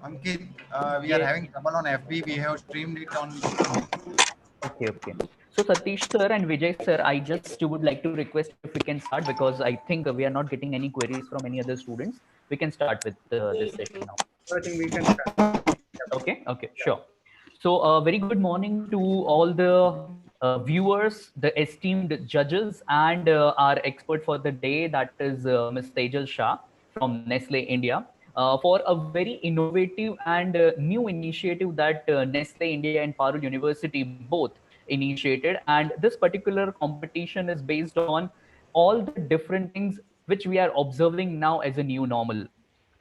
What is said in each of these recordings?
Ankit, we are Yes. having trouble on FB. We have streamed it on YouTube. Okay, okay. So Satish sir and Vijay sir, I just would like to request if we can start because I think we are not getting any queries from any other students. We can start with this session now. So I think we can start. Okay, okay, sure. So, very good morning to all the viewers, the esteemed judges, and our expert for the day, that is Ms. Tejal Shah from Nestle India, for a very innovative and new initiative that Nestle India and Parul University both initiated. And this particular competition is based on all the different things which we are observing now as a new normal.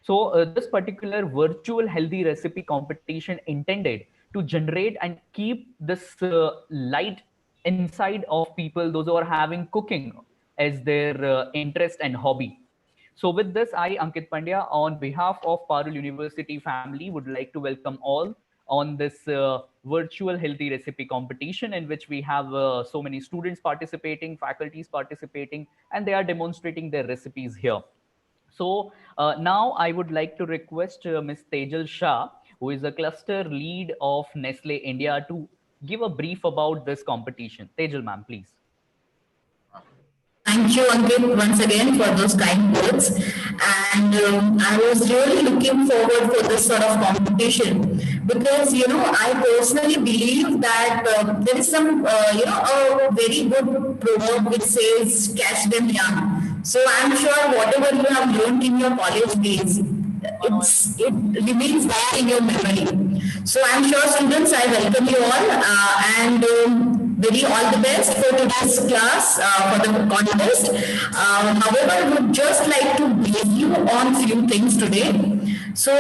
So this particular virtual healthy recipe competition intended to generate and keep this light inside of people, those who are having cooking as their interest and hobby. So with this, I, Ankit Pandya, on behalf of Parul University family, would like to welcome all on this virtual healthy recipe competition in which we have so many students participating, faculties participating, and they are demonstrating their recipes here. So now I would like to request Ms. Tejal Shah, who is a cluster lead of Nestle India, to give a brief about this competition. Tejal, ma'am, please. Thank you, Ankit, once again for those kind words. And I was really looking forward for this sort of competition because, I personally believe that there is some, a very good proverb which says, catch them young. So I'm sure whatever you have learned in your college days, it remains there in your memory. So I'm sure students, I welcome you all and very all the best for today's class for the contest. However, I would just like to brief you on few things today. So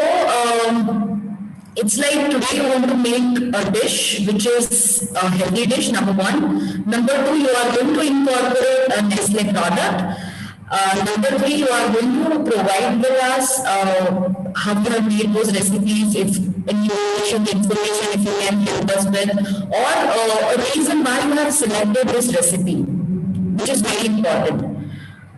it's like today you want to make a dish which is a healthy dish, number one. Number two, you are going to incorporate a Nestle product. Number three, you are going to provide with us how you have made those recipes, if any information, if you can help us with, or a reason why you have selected this recipe, which is very important.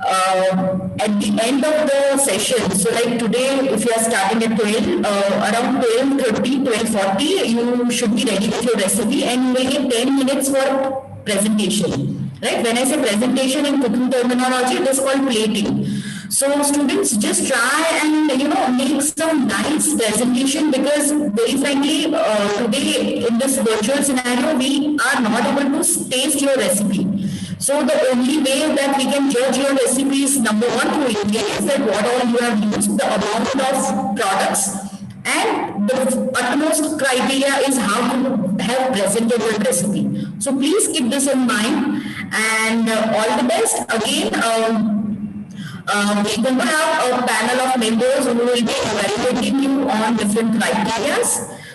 At the end of the session, so like today, if you are starting at 12, around 12:30, 12:40, you should be ready with your recipe and you will get 10 minutes for presentation. Right? When I say presentation in cooking terminology, it is called plating. So students just try and make some nice presentation because very frankly today in this virtual scenario we are not able to taste your recipe. So the only way that we can judge your recipe is number one through ingredients, that what all you have used, the amount of products, and the utmost criteria is how you have presented your recipe. So please keep this in mind and all the best. Again, we're going to have a panel of members who will be evaluating you on different criteria.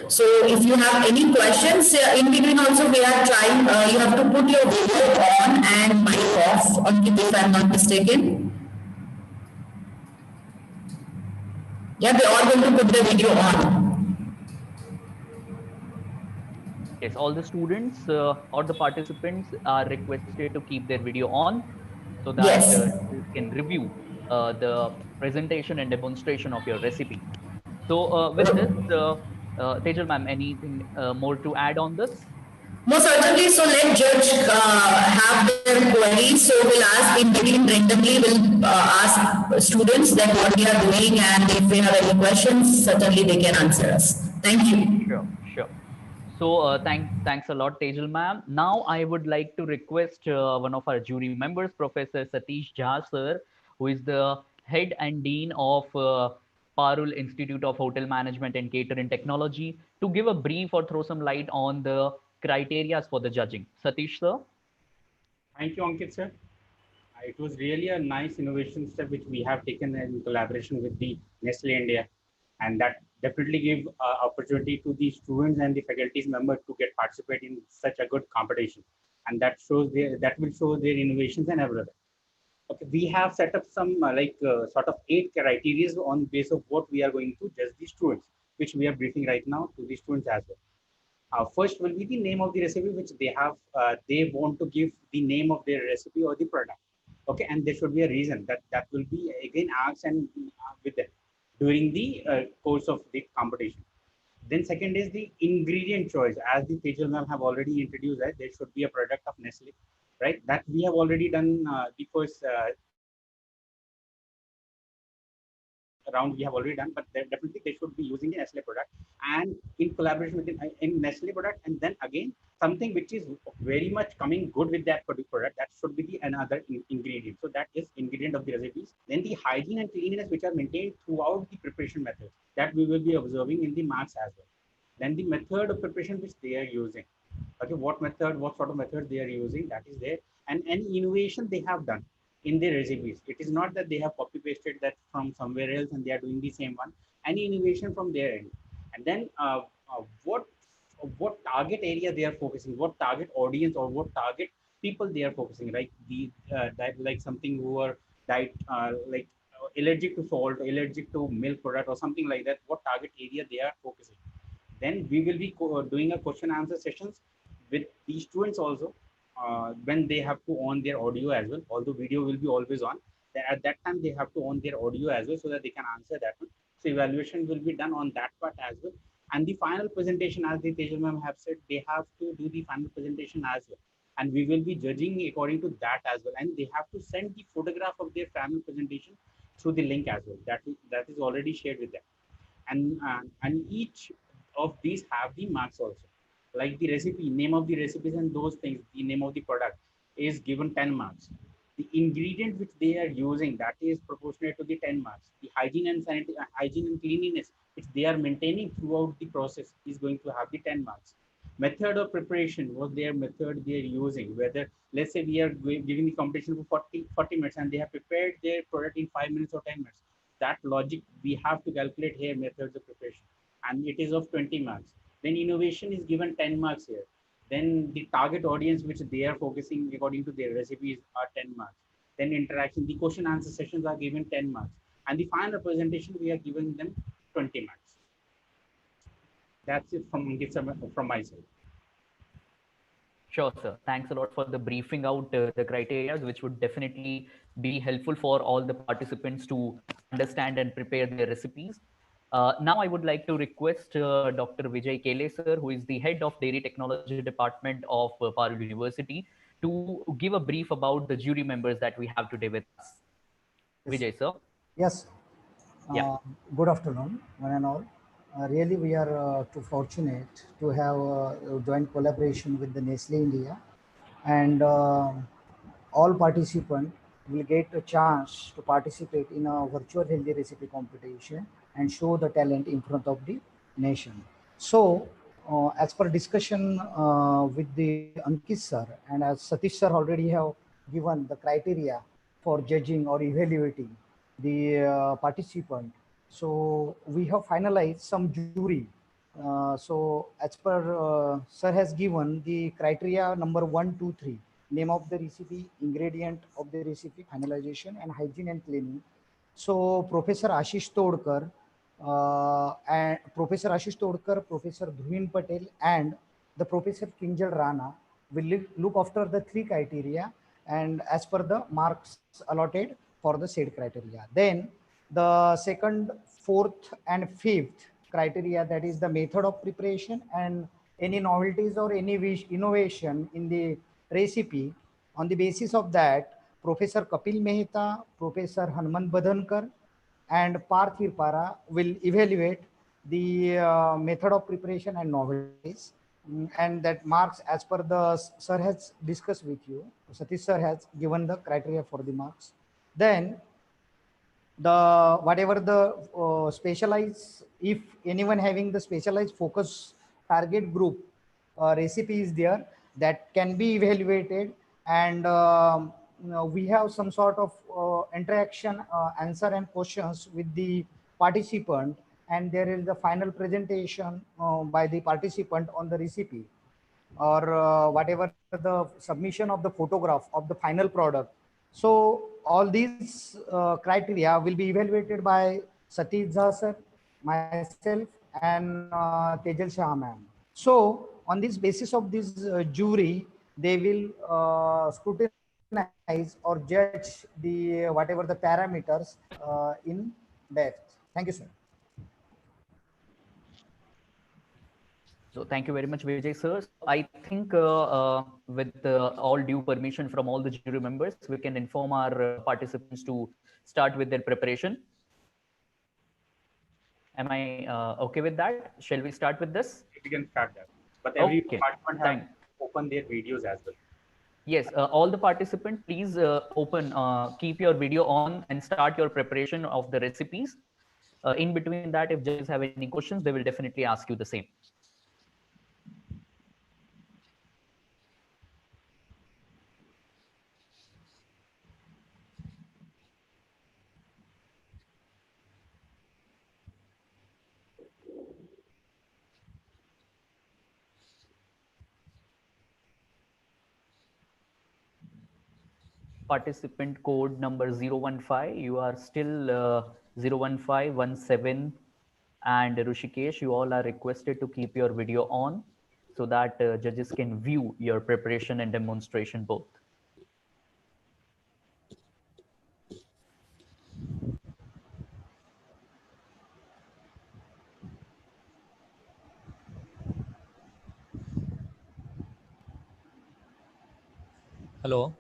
So if you have any questions, in between also we are trying, you have to put your video on and mic off, if I'm not mistaken. Yeah, they're all going to put the video on. Yes, all the students or the participants are requested to keep their video on so that Yes. you can review the presentation and demonstration of your recipe. So with this, Tejal ma'am, anything more to add on this? Most certainly. So let judge have their queries. So we'll ask in between randomly. We'll ask students that what we are doing, and if they have any questions, certainly they can answer us. Thank you. Sure, sure. So thanks a lot, Tejal ma'am. Now I would like to request one of our jury members, Professor Satish Jha sir, who is the head and dean of Parul Institute of Hotel Management and Catering Technology, to give a brief or throw some light on the criteria for the judging. Satish sir. Thank you, Ankit sir. It was really a nice innovation step which we have taken in collaboration with the Nestle India, and that definitely give opportunity to the students and the faculties members to get participate in such a good competition, and that will show their innovations and everything. Okay, we have set up some sort of 8 criteria on base of what we are going to judge the students, which we are briefing right now to the students as well. First will be the name of the recipe which they have. They want to give the name of their recipe or the product. Okay, and there should be a reason that will be again asked and with them. during the course of the competition. Then second is the ingredient choice. As the Tejal ma'am have already introduced that there should be a product of Nestle, right? That we have already done the first round we have already done, but definitely they should be using the Nestle product and in collaboration with in Nestle product, and then again something which is very much coming good with that particular product, that should be the another ingredient. So that is ingredient of the recipes. Then the hygiene and cleanliness which are maintained throughout the preparation method, that we will be observing in the marks as well. Then the method of preparation which they are using. Okay, what method, what sort of method they are using, that is there, and any innovation they have done in their recipes. It is not that they have copy pasted that from somewhere else and they are doing the same one. Any innovation from their end, and then what target area they are focusing, what target audience or what target people they are focusing, like the like something who are diet allergic to salt, allergic to milk product or something like that. What target area they are focusing? Then we will be doing a question answer sessions with the students also when they have to on their audio as well. Although video will be always on, at that time they have to on their audio as well so that they can answer that one. So evaluation will be done on that part as well. And the final presentation, as the Tejal ma'am have said, they have to do the final presentation as well. And we will be judging according to that as well. And they have to send the photograph of their final presentation through the link as well. That is already shared with them. And each of these have the marks also, like the recipe, name of the recipes and those things, the name of the product is given 10 marks. The ingredient which they are using, that is proportionate to the 10 marks. The hygiene and hygiene and cleanliness which they are maintaining throughout the process is going to have the 10 marks. Method of preparation, what their method they are using, whether let's say we are giving the competition for 40 minutes and they have prepared their product in 5 minutes or 10 minutes. That logic we have to calculate here, methods of preparation, and it is of 20 marks. Then innovation is given 10 marks here. Then the target audience which they are focusing according to their recipes are 10 marks. Then interaction, the question answer sessions are given 10 marks. And the final presentation, we are giving them 20 marks. That's it from my side. Sure, sir. Thanks a lot for the briefing out the criteria, which would definitely be helpful for all the participants to understand and prepare their recipes. Now, I would like to request Dr. Vijay Kele, sir, who is the head of Dairy Technology Department of Parul University, to give a brief about the jury members that we have today with us. Yes. Vijay, sir. Yes. Yeah. Good afternoon, one and all. Really, we are too fortunate to have a joint collaboration with the Nestle India, and all participants will get a chance to participate in a virtual healthy recipe competition and show the talent in front of the nation. So, as per discussion with the Ankit sir, and as Satish sir already have given the criteria for judging or evaluating the participant. So we have finalized some jury. So as per sir has given the criteria number 1, 2, 3, name of the recipe, ingredient of the recipe, finalization, and hygiene and cleaning. So Professor Ashish Todkar, Professor Dhruvin Patel, and the Professor Kinjal Rana will look after the 3 criteria and as per the marks allotted for the said criteria. Then the second, fourth, and fifth criteria, that is the method of preparation and any novelties or any innovation in the recipe. On the basis of that, Professor Kapil Mehta, Professor Hanman Badhankar, and Parth Hirpara will evaluate the method of preparation and novelties. And that marks as per the sir has discussed with you. Satish sir has given the criteria for the marks. Then the whatever the specialized, if anyone having the specialized focus target group recipe is there, that can be evaluated, and we have some sort of interaction, answer and questions with the participant, and there is the final presentation by the participant on the recipe, or whatever the submission of the photograph of the final product. So all these criteria will be evaluated by Satish Jha sir, myself, and Tejal Shah ma'am. So on this basis of this jury, they will scrutinize or judge the whatever the parameters in depth. Thank you, sir. So thank you very much, Vijay sir. So I think with all due permission from all the jury members, we can inform our participants to start with their preparation. Am I okay with that? Shall we start with this? We can start that. But every Okay. participant have opened their videos as well. Yes, all the participants, please keep your video on and start your preparation of the recipes. In between that, if judges have any questions, they will definitely ask you the same. Participant code number 015, you are still 01517, and Rushikesh, you all are requested to keep your video on so that judges can view your preparation and demonstration both. Hello.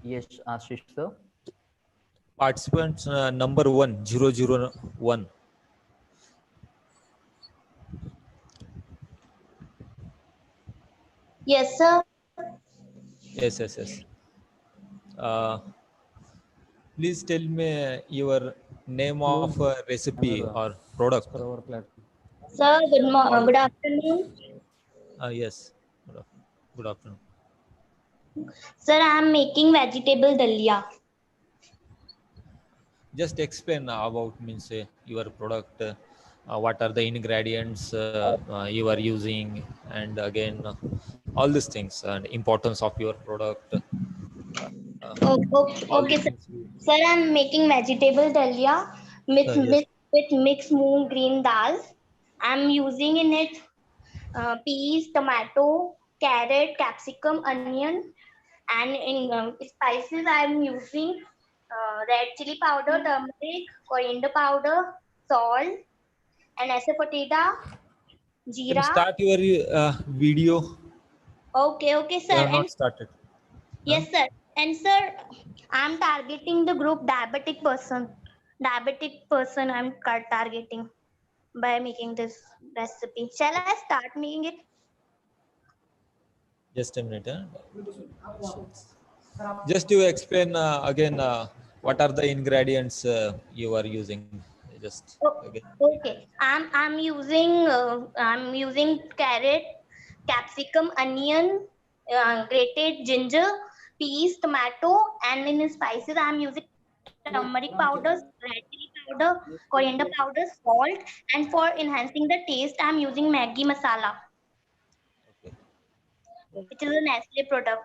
Yes, Ashish sir. Participants number 1001. Yes, sir. Yes. Please tell me your name of recipe or product. Sir, good afternoon. Yes. Good afternoon. Sir, I am making vegetable dalia. Just explain about means your product. What are the ingredients you are using, and again all these things and importance of your product. All Okay, these sir. things. Sir, I am making vegetable dalia Yes. with mixed moong green dal. I am using in it peas, tomato, carrot, capsicum, onion, and in spices I am using red chili powder, turmeric, coriander powder, salt, and asafoetida, Can you jeera. start your video? Okay, You sir. have And not started. Huh? yes, sir. And sir, I'm targeting the group diabetic person. Diabetic person I'm targeting by making this recipe. Shall I start making it? Just a minute. Just to explain again, what are the ingredients you are using? Just again. Okay. I'm using carrot, capsicum, onion, grated ginger, peas, tomato, and in spices I'm using turmeric powder, red chili powder, coriander powder, salt, and for enhancing the taste I'm using Maggi masala, Okay. which is a Nestle product.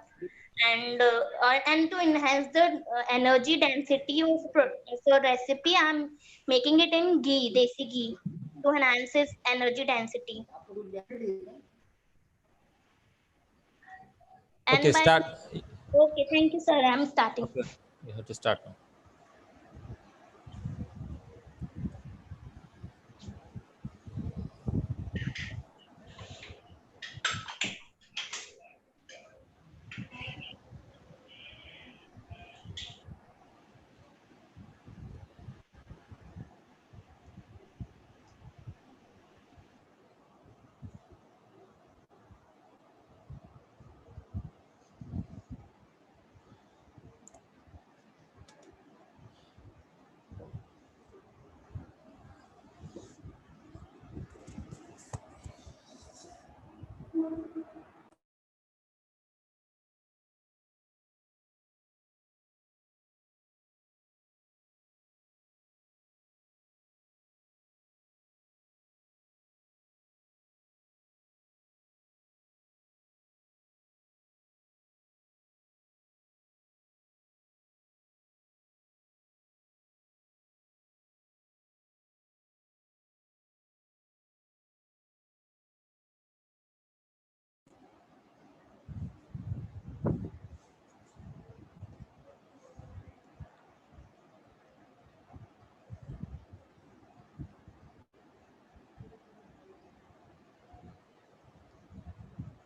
And to enhance the energy density of so recipe, I'm making it in ghee, desi ghee, to enhance its energy density. Okay. And by Start. okay, thank you, sir. I'm starting. Okay. You have to start now.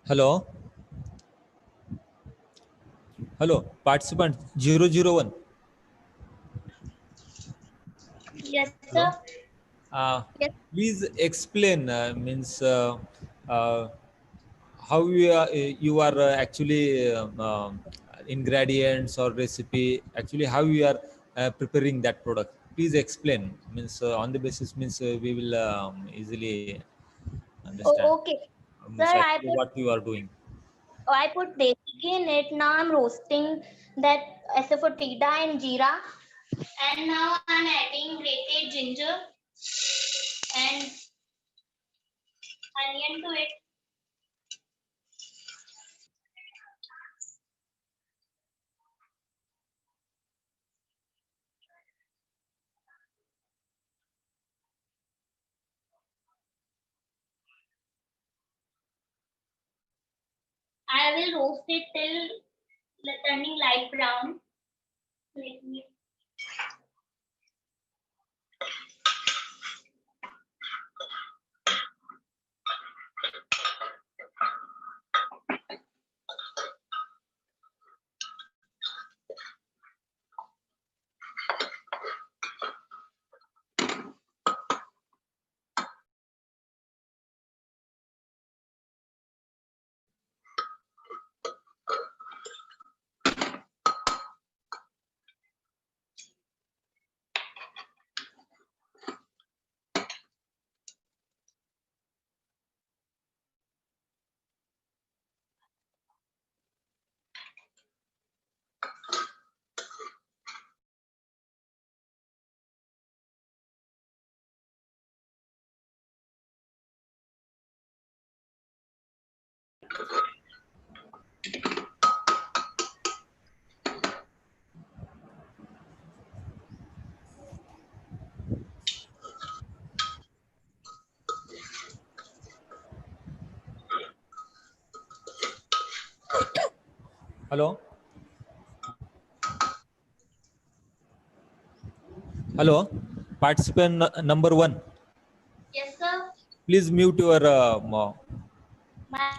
Hello. Hello. Participant 001. Yes, Hello. sir. Yes. Please explain uh, how you are actually ingredients or recipe, actually how you are preparing that product. Please explain, on the basis we will easily understand Okay. Sir, actually what you are doing. I put desi in it. Now I'm roasting that asafoetida and jeera. And now I'm adding grated ginger and onion to it. I will roast it till turning light brown. Let me. Hello. Hello. Participant number 1, Yes, sir. please mute your My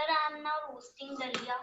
sir, I'm now roasting dalia.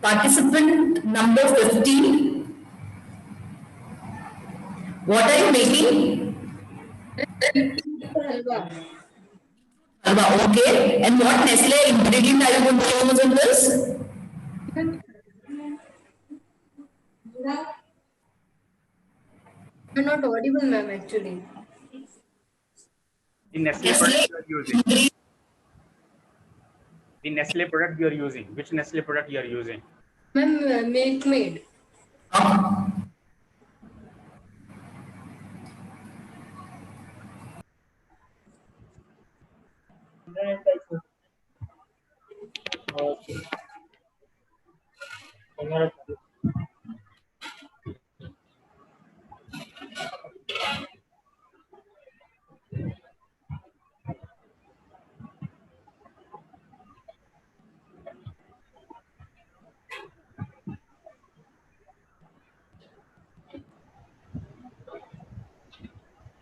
Participant number 15. What are you making? Halwa, okay. And what Nestle ingredient are you going to use in this? You're not audible, ma'am, actually. The Nestle product you are using. The Nestle product you are using. Which Nestle product you are using? Ma'am, Milkmaid.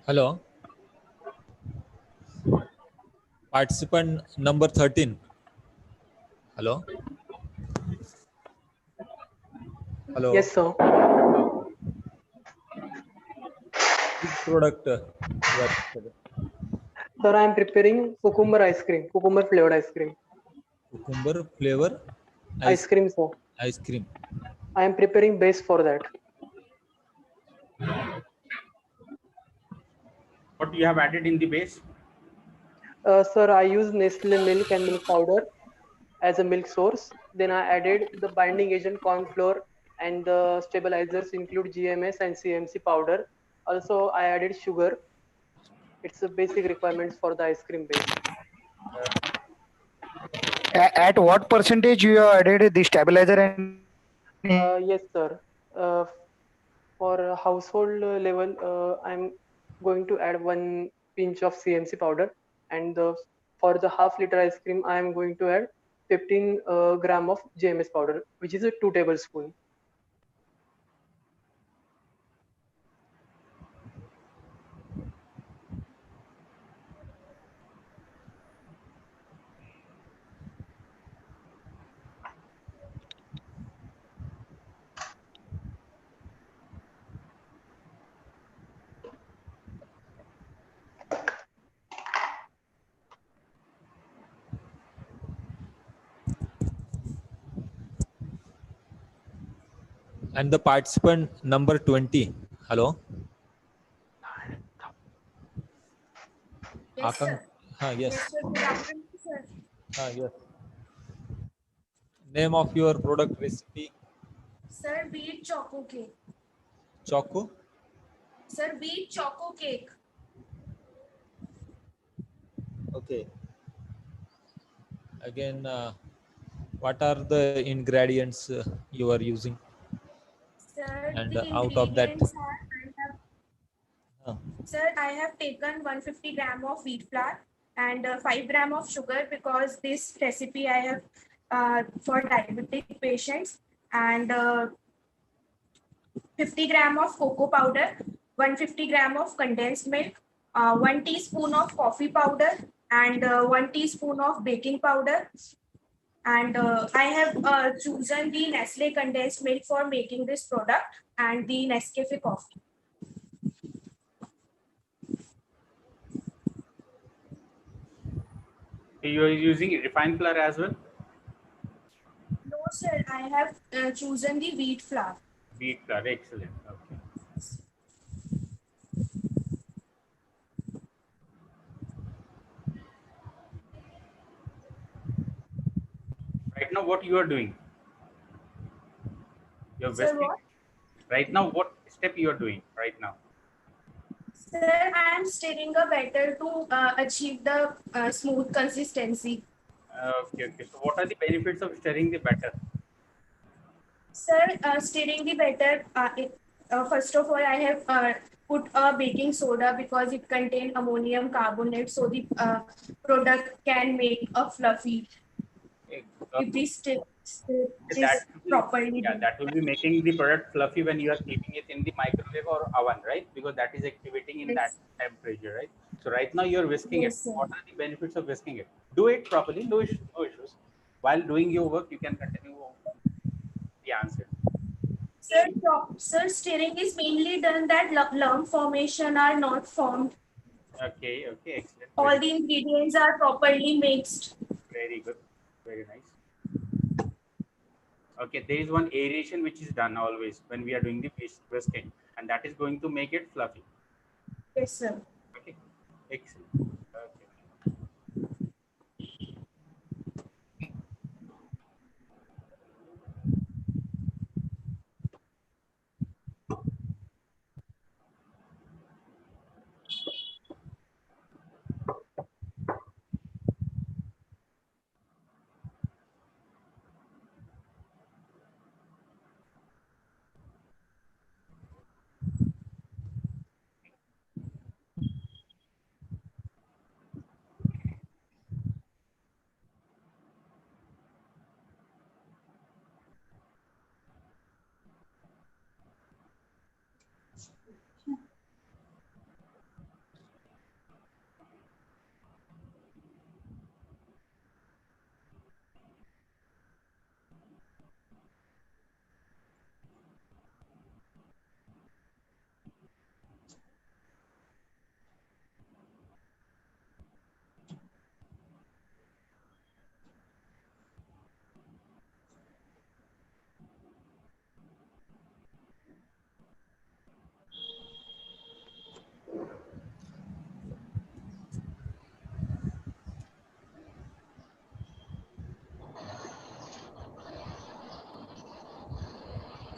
Hello. Participant number 13. Hello. Hello. Yes, sir. Which product you are preparing? Sir, I am preparing cucumber ice cream, cucumber flavored ice cream. Cucumber flavor Ice cream, sir. ice cream. I am preparing base for that. What you have added in the base? Sir, I use Nestle milk and milk powder as a milk source. Then I added the binding agent corn flour, and the stabilizers include GMS and CMC powder. Also, I added sugar. It's the basic requirements for the ice cream base. At what percentage you have added the stabilizer and Yes, sir. For household level, I'm going to add 1 pinch of CMC powder, and for the half-liter ice cream, I am going to add 15 gram of GMS powder, which is a 2 tablespoon. And the participant number 20. Hello. Yes, sir. Yes. Yes, sir. Good afternoon, sir. Yes. Name of your product recipe? Sir, wheat choco cake. Choco. Sir, wheat choco cake. Okay. Again, what are the ingredients you are using? Sir, And the out of that, ingredients sir, I have taken 150 gram of wheat flour and 5 gram of sugar, because this recipe I have for diabetic patients, and 50 gram of cocoa powder, 150 gram of condensed milk, 1 teaspoon of coffee powder, and 1 teaspoon of baking powder. And I have chosen the Nestle condensed milk for making this product, and the Nescafe coffee. You are using refined flour as well? No, sir, I have chosen the wheat flour. Wheat flour, excellent. Okay. Right now, what you are doing? You're Sir, whisking. what? Right now, what step you are doing right now? Sir, I am stirring a batter to achieve the smooth consistency. Okay. So what are the benefits of stirring the batter? Sir, stirring the batter, first of all, I have put a baking soda because it contains ammonium carbonate, so the product can make a fluffy if the stir is properly done. That will be making the product fluffy when you are keeping it in the microwave or oven, right? Because that is activating in that Yes. temperature, right? So right now you're whisking it. Yes, sir. What are the benefits of whisking it? Do it properly, no issues. While doing your work, you can continue the answer. Sir, stirring is mainly done that lump formation are not formed. Okay, excellent. All the ingredients are properly mixed. Very good, very nice. Okay, there is one aeration which is done always when we are doing the whisking, and that is going to make it fluffy. Yes, sir. Okay, excellent. Okay.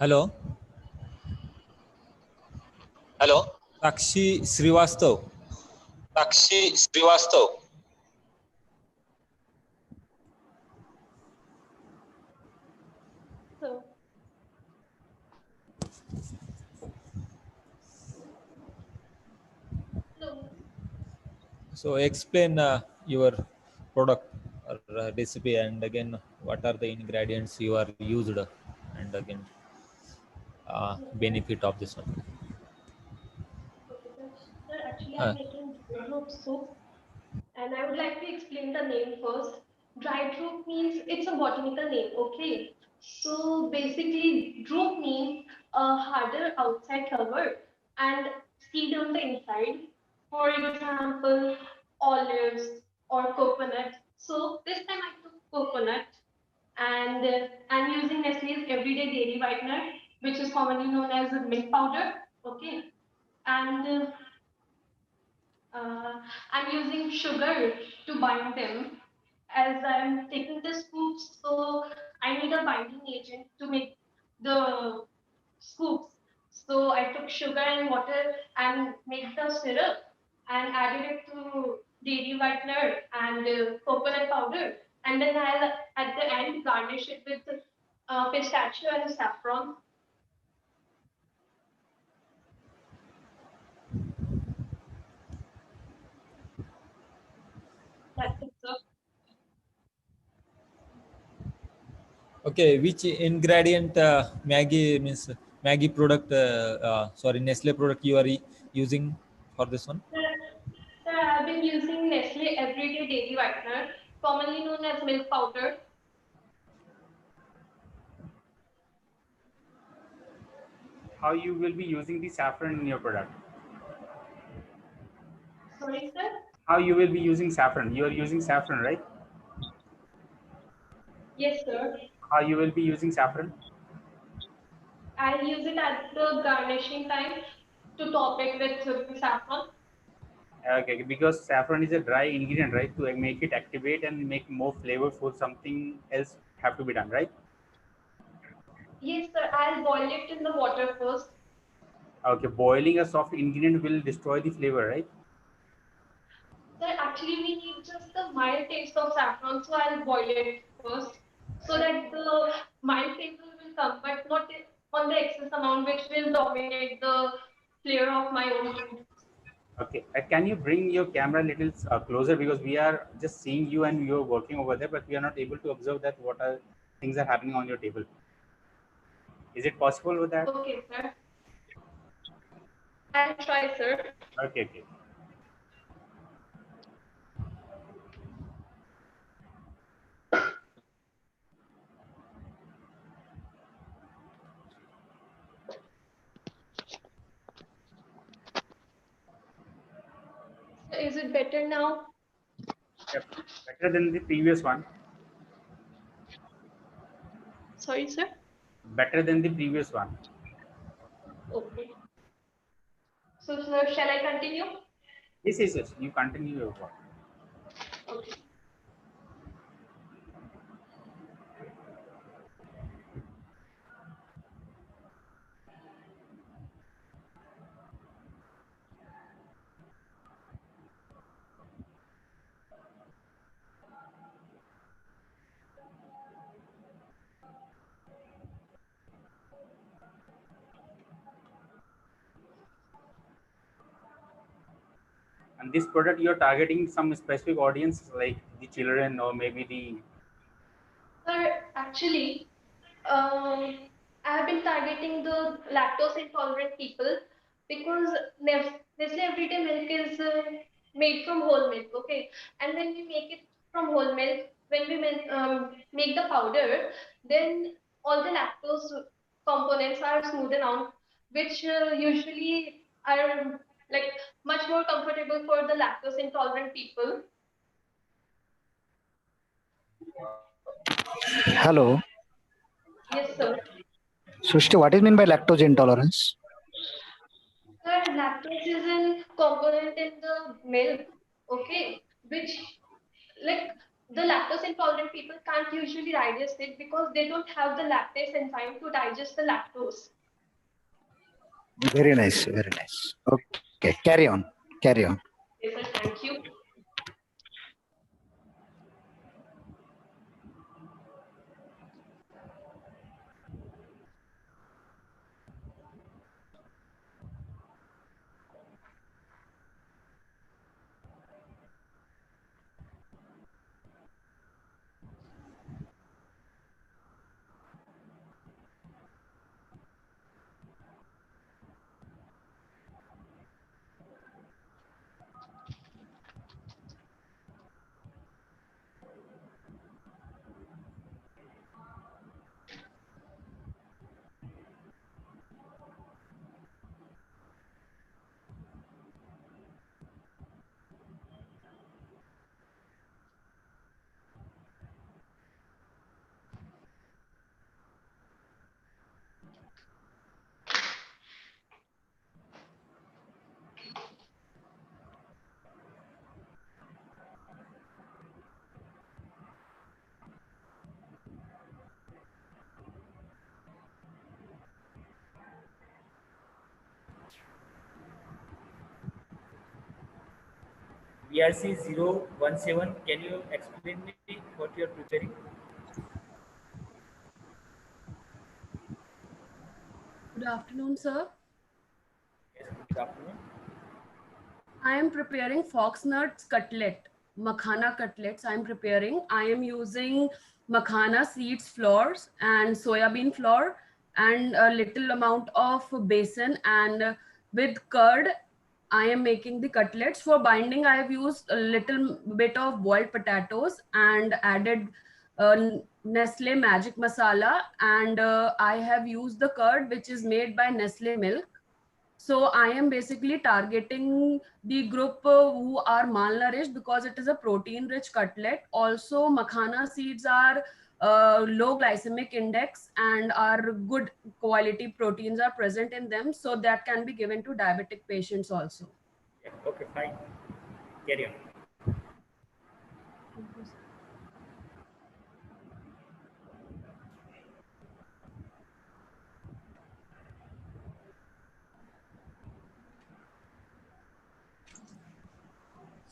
Hello. Hello. Sakshi Srivastav. Sakshi Srivastav. So, no. So explain your product or recipe, and again, what are the ingredients you are used, and again, benefit of this one. Okay, sir. Sir, actually, Uh, I'm making dry root soup, and I would like to explain the name first. Dry droop means it's a botanical name, okay? So basically, droop means a harder outside cover and seed on the inside. For example, olives or coconut. So this time I took coconut, and I'm using Nestle's Everyday Dairy Whitener, which is commonly known as milk powder, okay? And I'm using sugar to bind them as I'm taking the scoops. So I need a binding agent to make the scoops. So I took sugar and water and made the syrup and added it to dairy whitener and coconut powder. And then I'll at the end garnish it with pistachio and saffron. That's it, sir. okay, which ingredient Maggie means Maggie product? Sorry, Nestle product you are using for this one? Sir, I've been using Nestle Everyday Dairy Whitener, commonly known as milk powder. How you will be using the saffron in your product? Sorry, sir? How you will be using saffron? You are using saffron, right? Yes, sir. How you will be using saffron? I'll use it at the garnishing time to top it with saffron. Okay, because saffron is a dry ingredient, right? To make it activate and make more flavorful, something else have to be done, right? Yes, sir. I'll boil it in the water first. Okay, boiling a soft ingredient will destroy the flavor, right? Sir, actually, we need just the mild taste of saffron, so I'll boil it first so that the mild flavor will some, but not on the excess amount, which will dominate the flavor of my own food. Okay. Can you bring your camera a little closer, because we are just seeing you and you're working over there, but we are not able to observe that what are things are happening on your table. Is it possible with that? Okay, sir. I'll try, sir. Okay. Okay. Is it better now? Yep. Better than the previous one. Sorry, sir. Better than the previous one. Okay. So, sir, shall I continue? Yes. You continue your work. Okay. And this product, you're targeting some specific audience, like the children or maybe the. Sir, actually, I have been targeting the lactose intolerant people because Nestle Everyday Milk is made from whole milk, okay? And when we make it from whole milk, when we make the powder, then all the lactose components are smoothened out, which usually are like much more comfortable for the lactose intolerant people. Hello. Yes, sir. Srishti, what is mean by lactose intolerance? Sir, lactose is a component in the milk, okay, which like the lactose intolerant people can't usually digest it because they don't have the lactase enzyme to digest the lactose. Very nice, very nice. Okay, carry on. Yes, sir, thank you. VRC 017, can you explain me what you are preparing? Good afternoon, sir. Yes, good afternoon. I am preparing fox nuts cutlet, makhana cutlets. I am preparing. I am using makhana seeds flours and soya bean flour and a little amount of besan, and with curd I am making the cutlets. For binding, I have used a little bit of boiled potatoes and added Nestle Magic Masala, and I have used the curd which is made by Nestle Milk. So I am basically targeting the group who are malnourished because it is a protein rich cutlet. Also, makhana seeds are low glycemic index and are good quality proteins are present in them. So that can be given to diabetic patients also. Yeah, okay, fine. Carry on.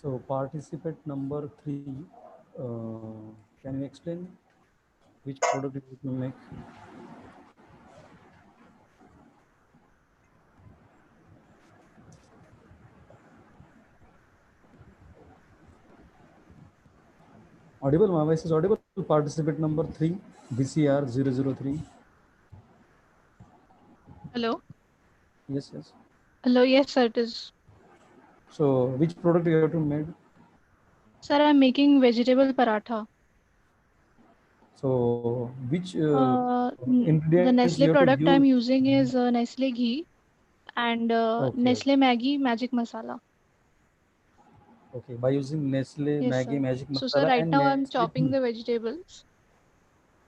So participant number 3, can you explain which product you will make? Audible, my voice is audible. Participant number 3, BCR 003. Hello. Yes, yes. Hello. Yes, sir. It is. So which product you have to make? Sir, I'm making vegetable paratha. So which The ingredients you Nestle have to product use? I'm using is Nestle ghee and Okay, Nestle Maggi Magic Masala. okay. By using Nestle Yes, Maggi sir. Magic So, sir, Masala right and now I'm Nestle chopping ghee. the vegetables.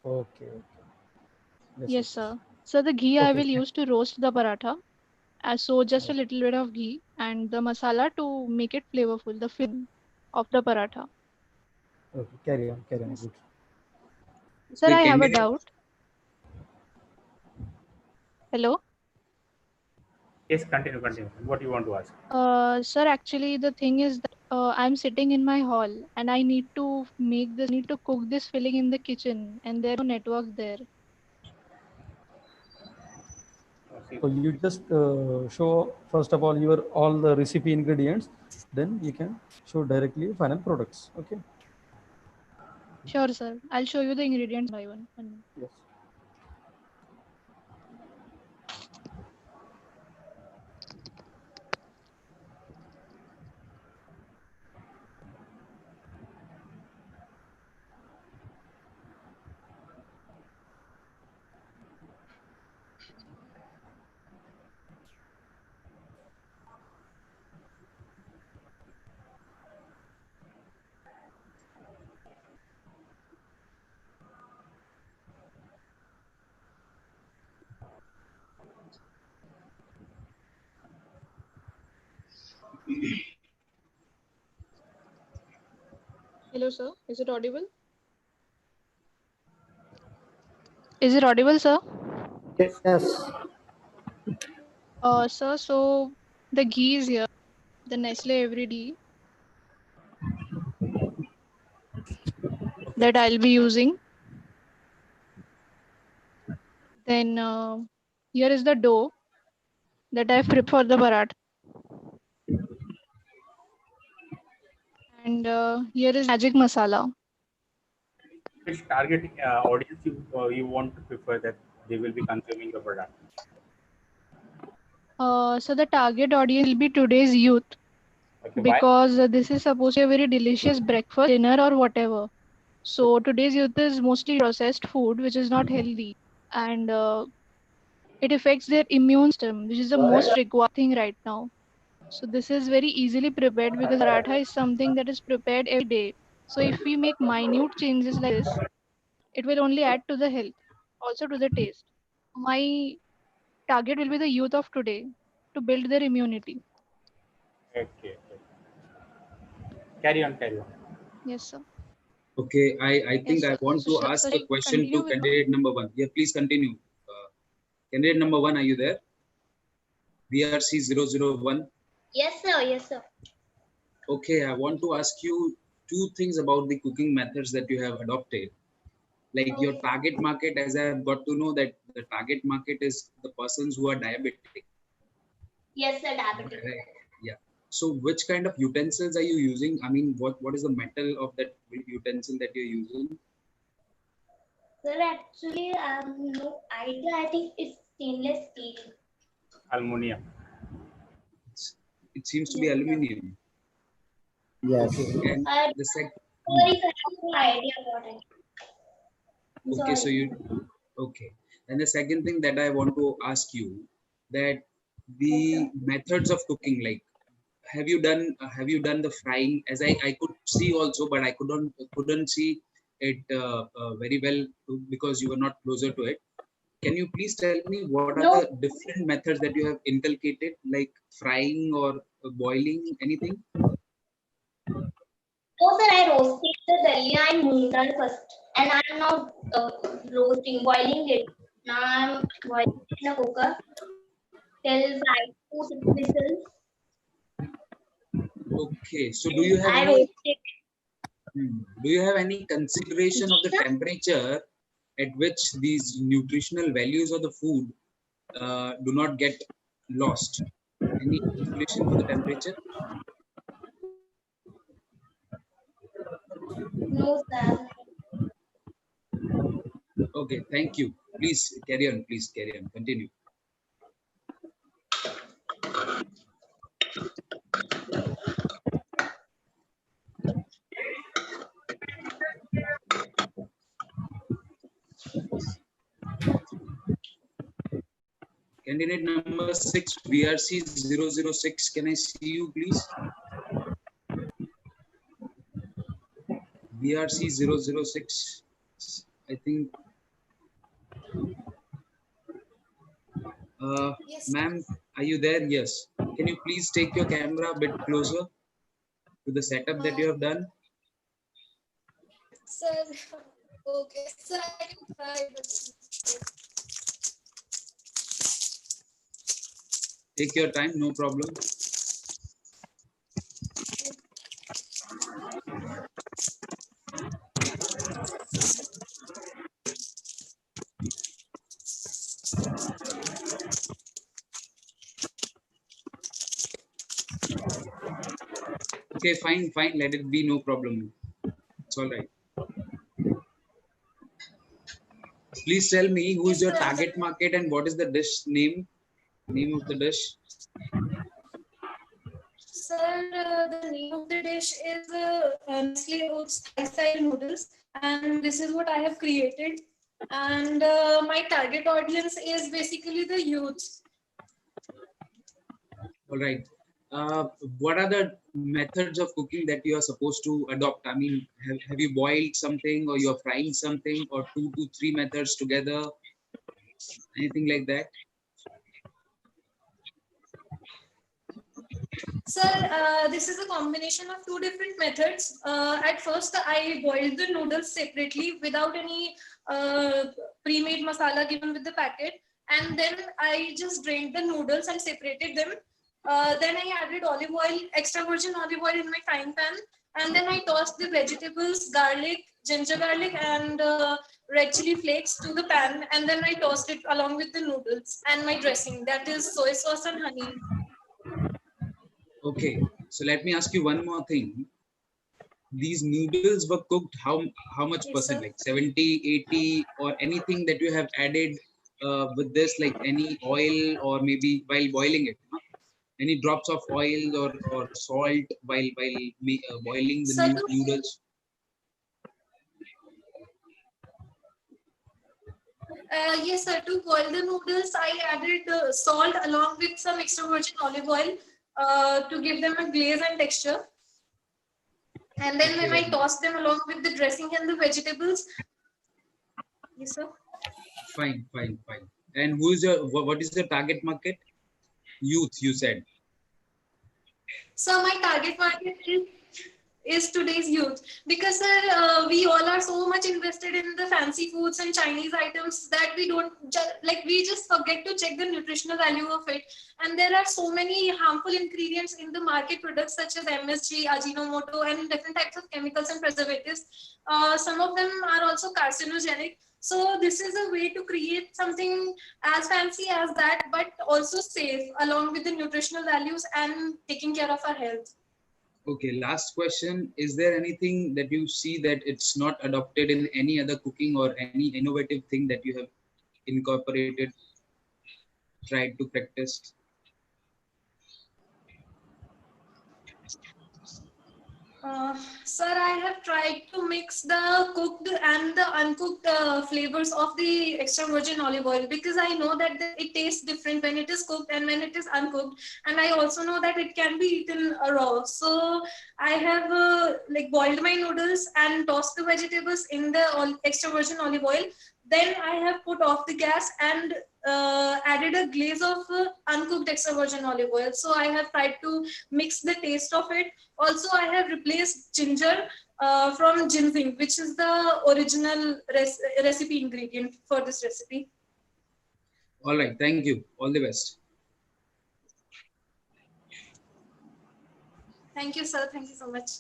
Okay, okay. Yes, Yes, yes, yes. sir. So the ghee I Okay. will use to roast the paratha. So just a little bit of ghee and the masala to make it flavorful, the filling of the paratha. Okay. Carry on. Carry on. Yes. Good. Sir, I have a Candidate. doubt. Hello. Yes, continue. What do you want to ask? Sir, actually the thing is that I'm sitting in my hall and I need to cook this filling in the kitchen and there are no networks there. So you just show first of all the recipe ingredients, then you can show directly final products. Okay. Sure, sir. I'll show you the ingredients by one. Yes. Hello, sir. Is it audible? Is it audible, sir? Yes. Sir, so the ghee is here, the Nestle Everyday that I'll be using. Then here is the dough that I've prepared for the paratha. And here is magic masala. Which target audience you want to prefer that they will be consuming the product? So the target audience will be today's youth. Okay, why? Because this is supposed to be a very delicious breakfast, dinner, or whatever. So today's youth is mostly processed food, which is not healthy, and it affects their immune system, which is the most required thing right now. So this is very easily prepared because paratha is something that is prepared every day. So if we make minute changes like this, it will only add to the health, also to the taste. My target will be the youth of today to build their immunity. Okay. Carry on. Yes, sir. Okay, I think Yes, I sir. want So to shall ask I a question continue to with? candidate number 1. Yeah, please continue. Candidate number 1, are you there? BRC 001. Yes, sir. Yes, sir. Okay, I want to ask you two things about the cooking methods that you have adopted. Like your target market, as I have got to know that the target market is the persons who are diabetic. Yes, sir. Diabetic. Right. Yeah. So which kind of utensils are you using? I mean, what is the metal of that utensil that you're using? Sir, actually, no idea. I think it's stainless steel. Aluminium. It seems to be Yes, sir. aluminium. Yes. Okay. And the second. Sorry, sir. I have no idea about it. Okay, so Sorry. you okay. And the second thing that I want to ask you that the methods of cooking, like have you done the frying? As I could see also, but I couldn't see it very well because you were not closer to it. Can you please tell me what are No, the different methods that you have inculcated, like frying or boiling, anything? no, sir. I roasted the dalia and moong dal first, and I'm now boiling it. Now I'm boiling it in a cooker till 5 to 6 whistles. Okay, so do you have I any roasted. do you have any consideration of the temperature at which these nutritional values of the food do not get lost? Any calculation for the temperature? No, sir. Okay, thank you. Please carry on. Please carry on. Continue. Candidate number 6, BRC 006. Can I see you, please? BRC 006. I think. Yes. Ma'am, are you there? Yes. Can you please take your camera a bit closer to the setup that you have done? Sir, okay, sir, I can try, but Take your time, no problem. Okay, fine, fine. Let it be, no problem. It's all right. Please tell me who is your target market and what is the dish name? Name of the dish? sir, the name of the dish is Nestle Oats Thai-style noodles, and this is what I have created. And my target audience is basically the youth. All right. What are the methods of cooking that you are supposed to adopt? I mean, have you boiled something or you're frying something or 2 to 3 methods together? Anything like that? Sir, this is a combination of 2 different methods. At first, I boiled the noodles separately without any pre-made masala given with the packet. And then I just drained the noodles and separated them. Then I added olive oil, extra virgin olive oil in my frying pan. And then I tossed the vegetables, garlic, ginger garlic, and red chili flakes to the pan. And then I tossed it along with the noodles and my dressing. That is soy sauce and honey. Okay. So let me ask you one more thing. These noodles were cooked how much percent? Like 70, 80, or anything that you have added with this, like any oil or maybe while boiling it? Huh? Any drops of oil or salt while boiling the noodles? Yes, sir. To boil the noodles, I added salt along with some extra virgin olive oil to give them a glaze and texture. And then when I tossed them along with the dressing and the vegetables. Yes, sir. Fine, fine, fine. And who is your what is your target market? Youth, you said. So my target market is today's youth, because we all are so much invested in the fancy foods and Chinese items that we don't we just forget to check the nutritional value of it. And there are so many harmful ingredients in the market products such as MSG, Ajinomoto, and different types of chemicals and preservatives. Some of them are also carcinogenic. So this is a way to create something as fancy as that, but also safe along with the nutritional values and taking care of our health. Okay, last question. Is there anything that you see that it's not adopted in any other cooking or any innovative thing that you have incorporated, tried to practice? Sir, I have tried to mix the cooked and the uncooked flavors of the extra virgin olive oil, because I know that it tastes different when it is cooked and when it is uncooked. And I also know that it can be eaten raw. So I have boiled my noodles and tossed the vegetables in the extra virgin olive oil. Then I have put off the gas and added a glaze of uncooked extra virgin olive oil. So I have tried to mix the taste of it. Also, I have replaced ginger from ginseng, which is the original recipe ingredient for this recipe. All right, thank you. All the best. Thank you, sir. Thank you so much.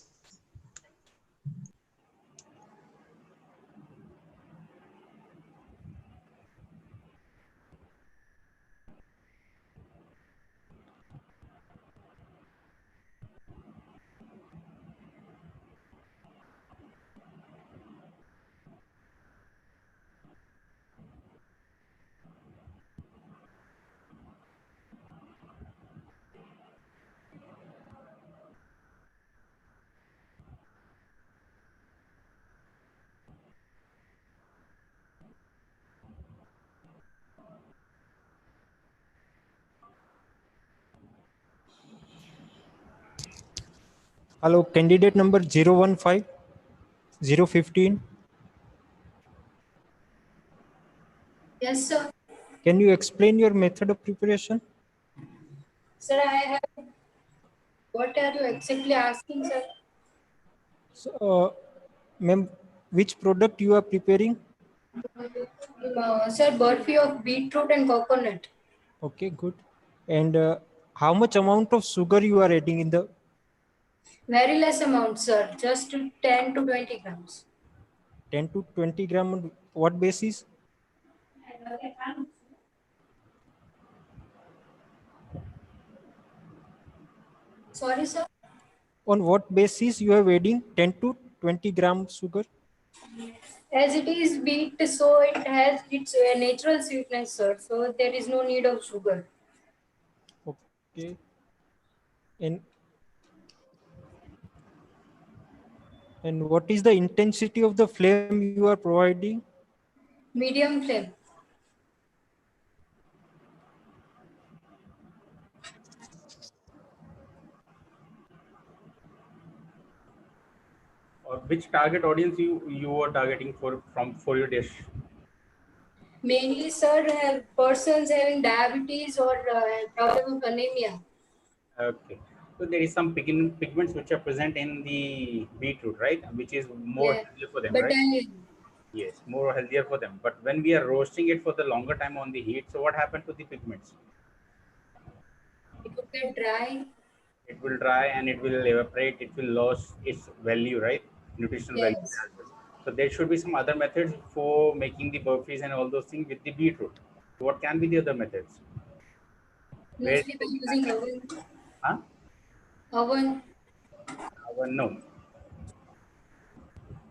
Hello, candidate number 015, 015. Yes, sir. Can you explain your method of preparation? Sir, I have. What are you exactly asking, sir? So, ma'am, which product you are preparing? Sir, burfi of beetroot and coconut. Okay, good. And how much amount of sugar you are adding in the Very less amount, sir. Just 10 to 20 grams. 10 to 20 gram on what basis? Sorry, sir. On what basis you are adding 10 to 20 gram sugar? As it is beet, so it has its natural sweetness, sir. So there is no need of sugar. Okay. And what is the intensity of the flame you are providing? Medium flame. Or which target audience you are targeting for your dish? Mainly, sir, have persons having diabetes or problem of anemia. Okay. So there is some pigments which are present in the beetroot, right? Which is more Yeah. healthier for them, right? Battalion. Yes, more healthier for them. But when we are roasting it for the longer time on the heat, so what happened to the pigments? It would get dry. It will dry and it will evaporate. It will lose its value, right? Nutritional value Yes. as well. So there should be some other methods for making the burfis and all those things with the beetroot. What can be the other methods? Where Mostly by using oven. huh? Oven. No.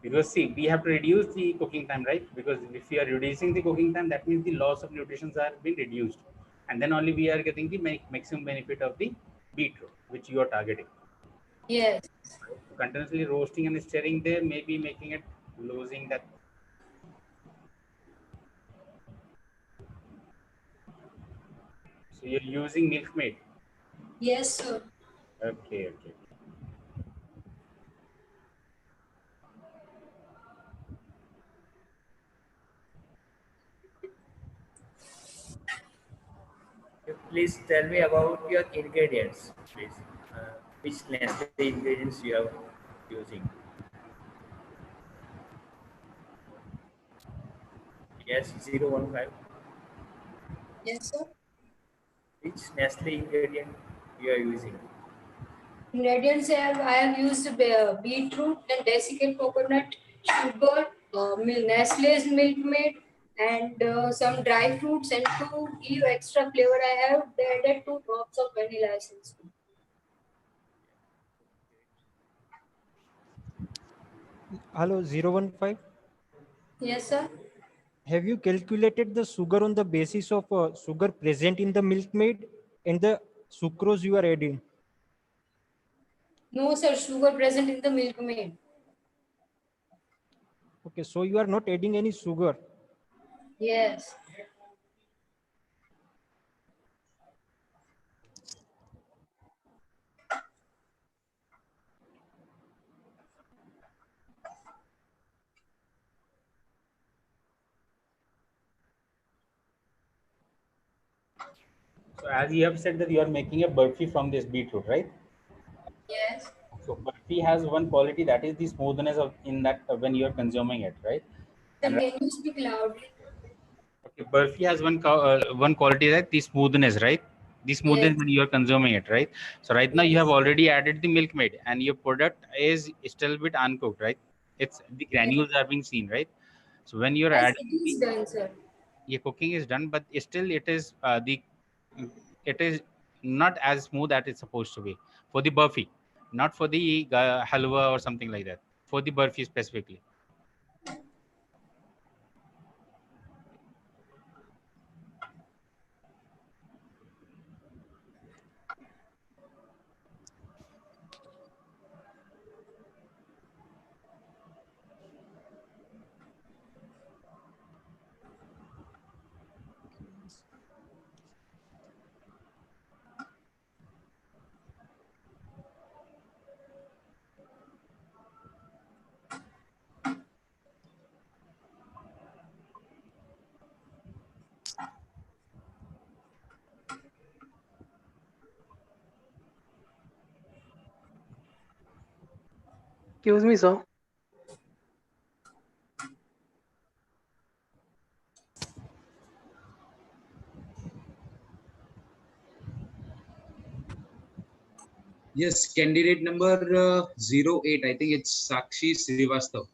Because see, we have to reduce the cooking time, right? Because if we are reducing the cooking time, that means the loss of nutrients are being reduced. And then only we are getting the maximum benefit of the beetroot, which you are targeting. Yes. Continuously roasting and stirring there may be making it losing that. So you're using Milkmaid. Yes, sir. Okay. Please tell me about your ingredients, please. Which Nestle ingredients you are using? Yes, 015. Yes, sir. Which Nestle ingredient you are using? Ingredients I have used beetroot and desiccated coconut, sugar, Nestle's Milkmaid, and some dry fruits. And to give extra flavor, I have added 2 drops of vanilla essence. Hello, 015. Yes, sir. Have you calculated the sugar on the basis of sugar present in the Milkmaid and the sucrose you are adding? No, sir. Sugar present in the Milkmaid. Okay, so you are not adding any sugar. Yes. So as you have said that you are making a burfi from this beetroot, right? Yes. So burfi has one quality, that is the smoothness of in that when you are consuming it, right? Sir, And can you speak loudly? okay, burfi has one quality, that the smoothness, right? The smoothness Yes. when you are consuming it, right? So right now you have already added the Milkmaid and your product is still bit uncooked, right? It's the granules are being seen, right? So when you're Yes, adding it is done, sir. your cooking is done, but still it is not as smooth as it's supposed to be for the burfi, not for the halwa or something like that. For the burfi specifically. Excuse me, sir. Yes, candidate number 08. I think it's Sakshi Srivastav.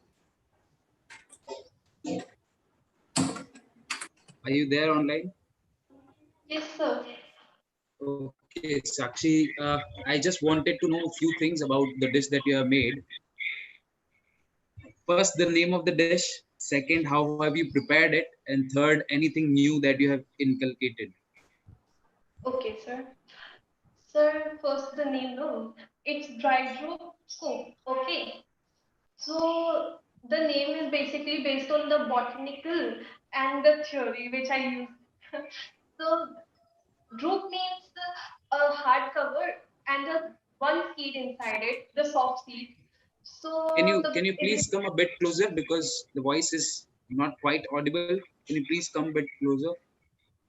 Are you there online? Yes, sir. Okay, Sakshi, I just wanted to know a few things about the dish that you have made. First, the name of the dish. Second, how have you prepared it? And third, anything new that you have inculcated. Okay, sir. Sir, first the name, no, it's dried rope scoop. Okay. So the name is basically based on the botanical and the theory which I use. So drupe means a hard cover and the one seed inside it, the soft seed. So Can you please come a bit closer because the voice is not quite audible. Can you please come a bit closer?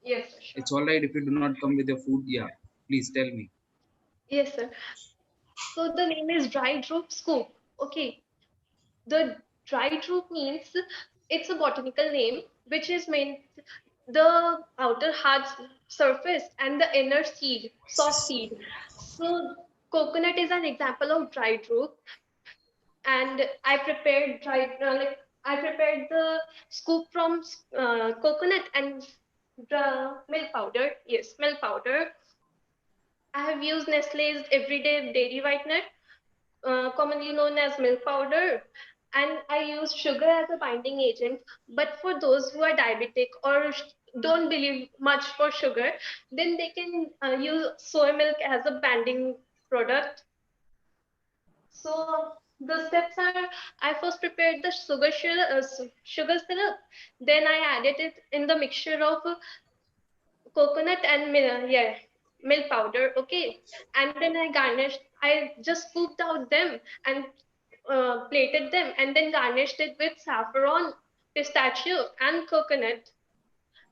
Yes, sir, sure. It's all right if you do not come with your food. Yeah, please tell me. Yes, sir. So the name is dried rope scoop. Okay. The dried root means it's a botanical name which is meant the outer hard surface and the inner seed, soft seed. So coconut is an example of dried root, and I prepared I prepared the scoop from coconut and the milk powder. Yes, milk powder. I have used Nestle's Everyday Dairy Whitener, commonly known as milk powder, and I use sugar as a binding agent. But for those who are diabetic or don't believe much for sugar, then they can use soy milk as a binding product. So the steps are: I first prepared the sugar syrup, then I added it in the mixture of coconut and milk powder. Okay, and then I just scooped out them and plated them, and then garnished it with saffron, pistachio, and coconut.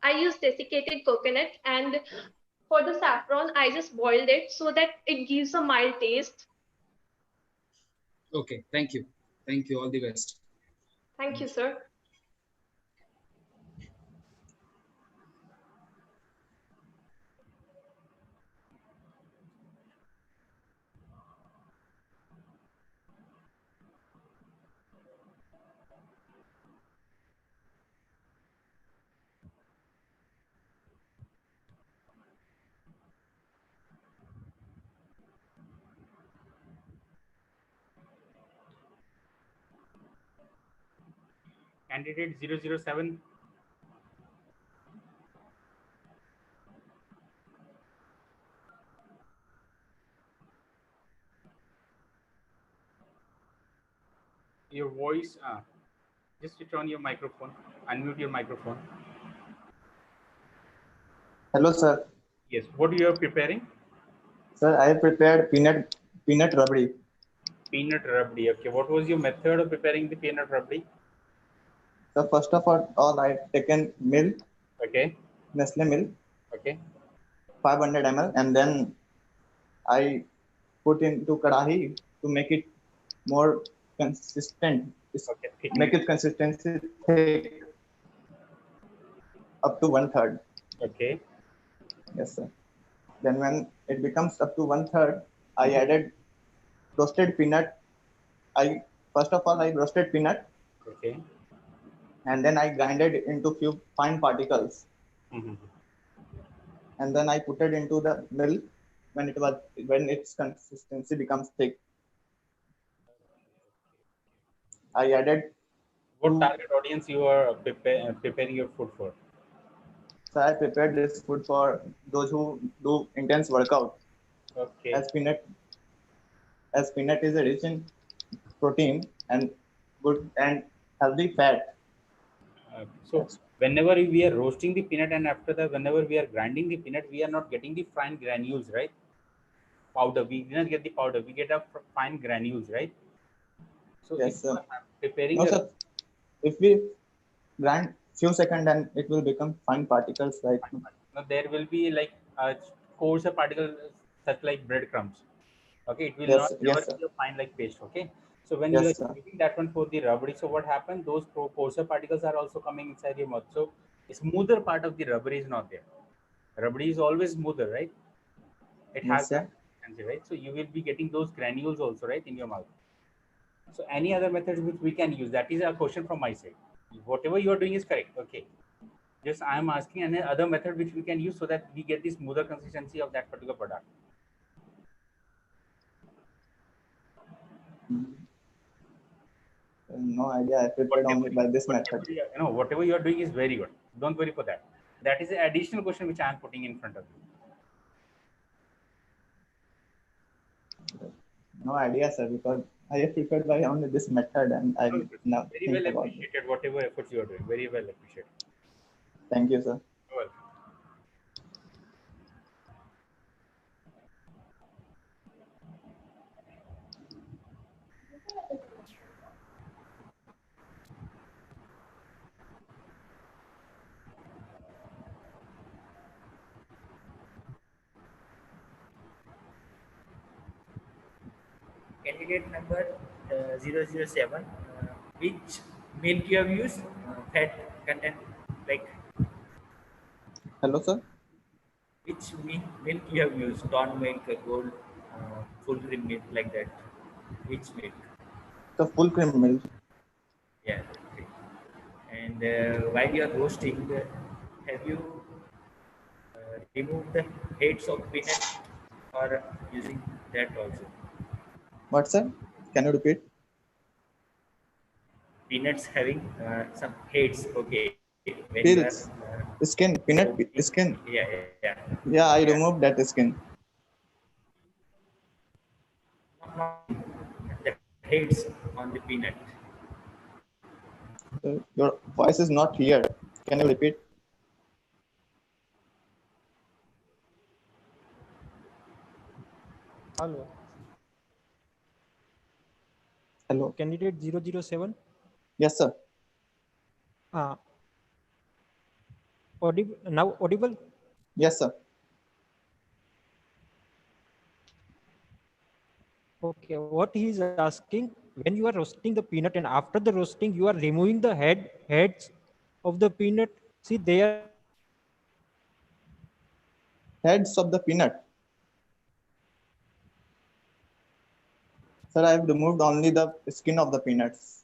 I used desiccated coconut, and for the saffron I just boiled it so that it gives a mild taste. Okay, thank you. Thank you. All the best. Thank you, sir. Candidate 007. Your voice, just switch on your microphone, unmute your microphone. Hello, sir. Yes, what you are preparing? Sir, I prepared peanut rabdi. Peanut rabdi. Okay, what was your method of preparing the peanut rabdi? So first of all, I taken milk. Okay. Nestle milk. Okay. 500 ml, and then I put into kadahi to make it more consistent. Okay. Make it consistency thick up to 1/3. Okay. Yes, sir. Then when it becomes up to 1/3, I added roasted peanut. First of all I roasted peanut. Okay. And then I grinded it into few fine particles. And then I put it into the milk when its consistency becomes thick. I added. What target audience you are preparing your food for? So I prepared this food for those who do intense workout. Okay. As peanut is a rich in protein and good and healthy fat. So whenever we are roasting the peanut, and after that, whenever we are grinding the peanut, we are not getting the fine granules, right? Powder. We did not get the powder. We get a fine granules, right? So yes, sir. Preparing. No, sir. If we grind few seconds, then it will become fine particles, right? Now there will be like coarser particles such like breadcrumbs. Okay, it will not never be a fine like paste. Okay, So when Yes, you are sir. using that one for the rubbery, so what happens? Those coarser particles are also coming inside your mouth. So the smoother part of the rubbery is not there. Rubbery is always smoother, right? It has Yes, that sir. consistency, right? So you will be getting those granules also, right, in your mouth. So any other methods which we can use? That is a question from my side. Whatever you are doing is correct. Okay. Just I am asking any other method which we can use so that we get the smoother consistency of that particular product. No idea. I prepared only by this method. Whatever you are doing is very good. Don't worry for that. That is an additional question which I am putting in front of you. No idea, sir, because I have prepared by only this method and I now Very think well about it. appreciated. Whatever efforts you are doing, very well appreciated. Thank you, sir. You're welcome. Candidate number 007. Which milk you have used? Fat content, like Hello, sir. which milk you have used? Corn milk, gold, full cream milk, like that. Which milk? The full cream milk. Yeah. Okay. And while you are roasting, have you removed the heads of peanut or using that also? What, sir? Can you repeat? Peanuts having some heads. Okay. When you are Peels. Skin. Peanut skin. yeah. Yeah, I removed that skin. The heads on the peanut. Your voice is not clear. Can you repeat? Hello. Hello. Candidate 007. Yes, sir. Audible now? Audible? Yes, sir. Okay. What he is asking, when you are roasting the peanut and after the roasting, you are removing the heads of the peanut. See, they are Heads of the peanut. Sir, I have removed only the skin of the peanuts.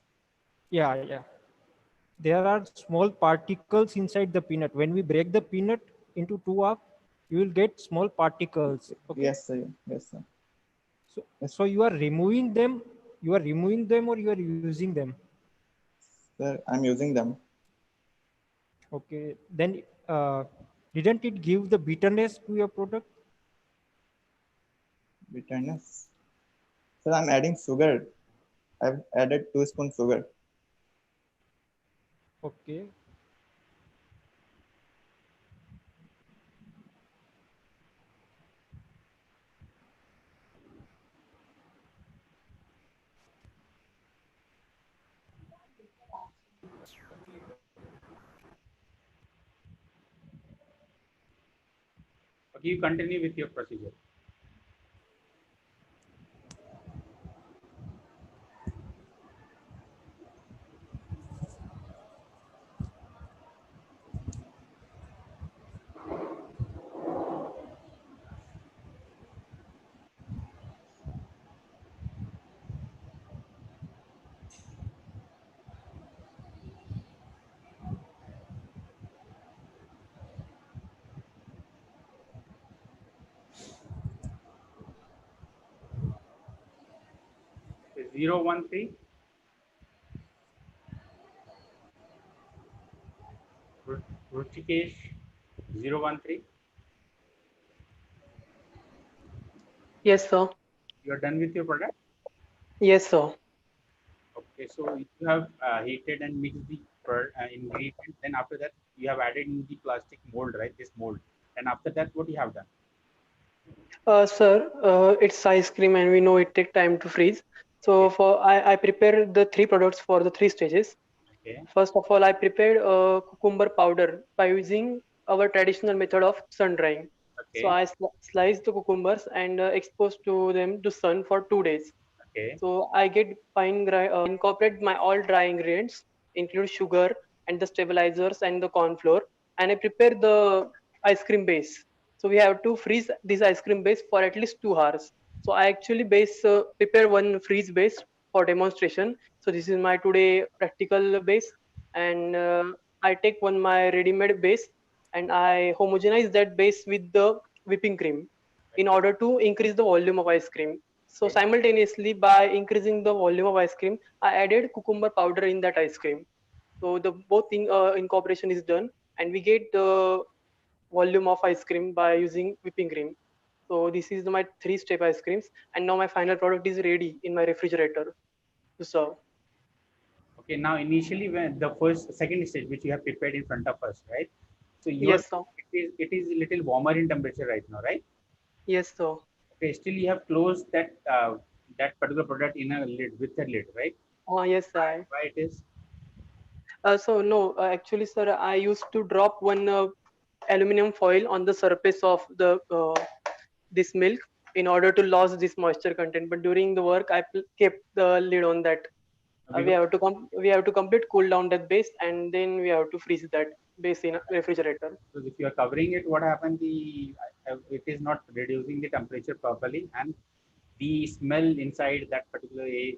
yeah. There are small particles inside the peanut. When we break the peanut into two half, you will get small particles. Okay. Yes, sir. Yes, sir. So you are removing them. You are removing them or you are using them. Sir, I'm using them. Okay. Then didn't it give the bitterness to your product? Bitterness. Sir, I'm adding sugar. I've added 2 spoons sugar. Okay. Okay, you continue with your procedure. Okay, 013. Ruchikesh 013. Yes, sir. You are done with your product? Yes, sir. Okay, so you have heated and mixed the ingredient. Then after that, you have added in the plastic mold, right? This mold. And after that, what you have done? Sir, it's ice cream and we know it takes time to freeze. So I prepare the 3 products for the 3 stages. Okay. First of all, I prepared cucumber powder by using our traditional method of sun drying. So Okay. I sliced the cucumbers and exposed to them to sun for 2 days. Okay. So I get incorporate my all dry ingredients, include sugar and the stabilizers and the corn flour, and I prepare the ice cream base. So we have to freeze this ice cream base for at least 2 hours. So I actually prepare one freeze base for demonstration. So this is my today practical base, and I take one my ready-made base and I homogenize that base with the whipping cream in order to increase the volume of ice cream. So simultaneously, by increasing the volume of ice cream, I added cucumber powder in that ice cream. So the both thing incorporation is done, and we get the volume of ice cream by using whipping cream. So this is my three-step ice creams, and now my final product is ready in my refrigerator to serve. Okay, now initially when the second stage which you have prepared in front of us, right? So Yes, sir. it is a little warmer in temperature right now, right? Yes, sir. Okay, still you have closed that particular product in a lid with a lid, right? Yes, I. Why it is? So no, actually, sir, I used to drop one aluminum foil on the surface of the this milk in order to lose this moisture content. But during the work, I kept the lid on that. We have to complete cool down that base, and then we have to freeze that base in a refrigerator. So if you are covering it, what happens? It is not reducing the temperature properly, and the smell inside that particular is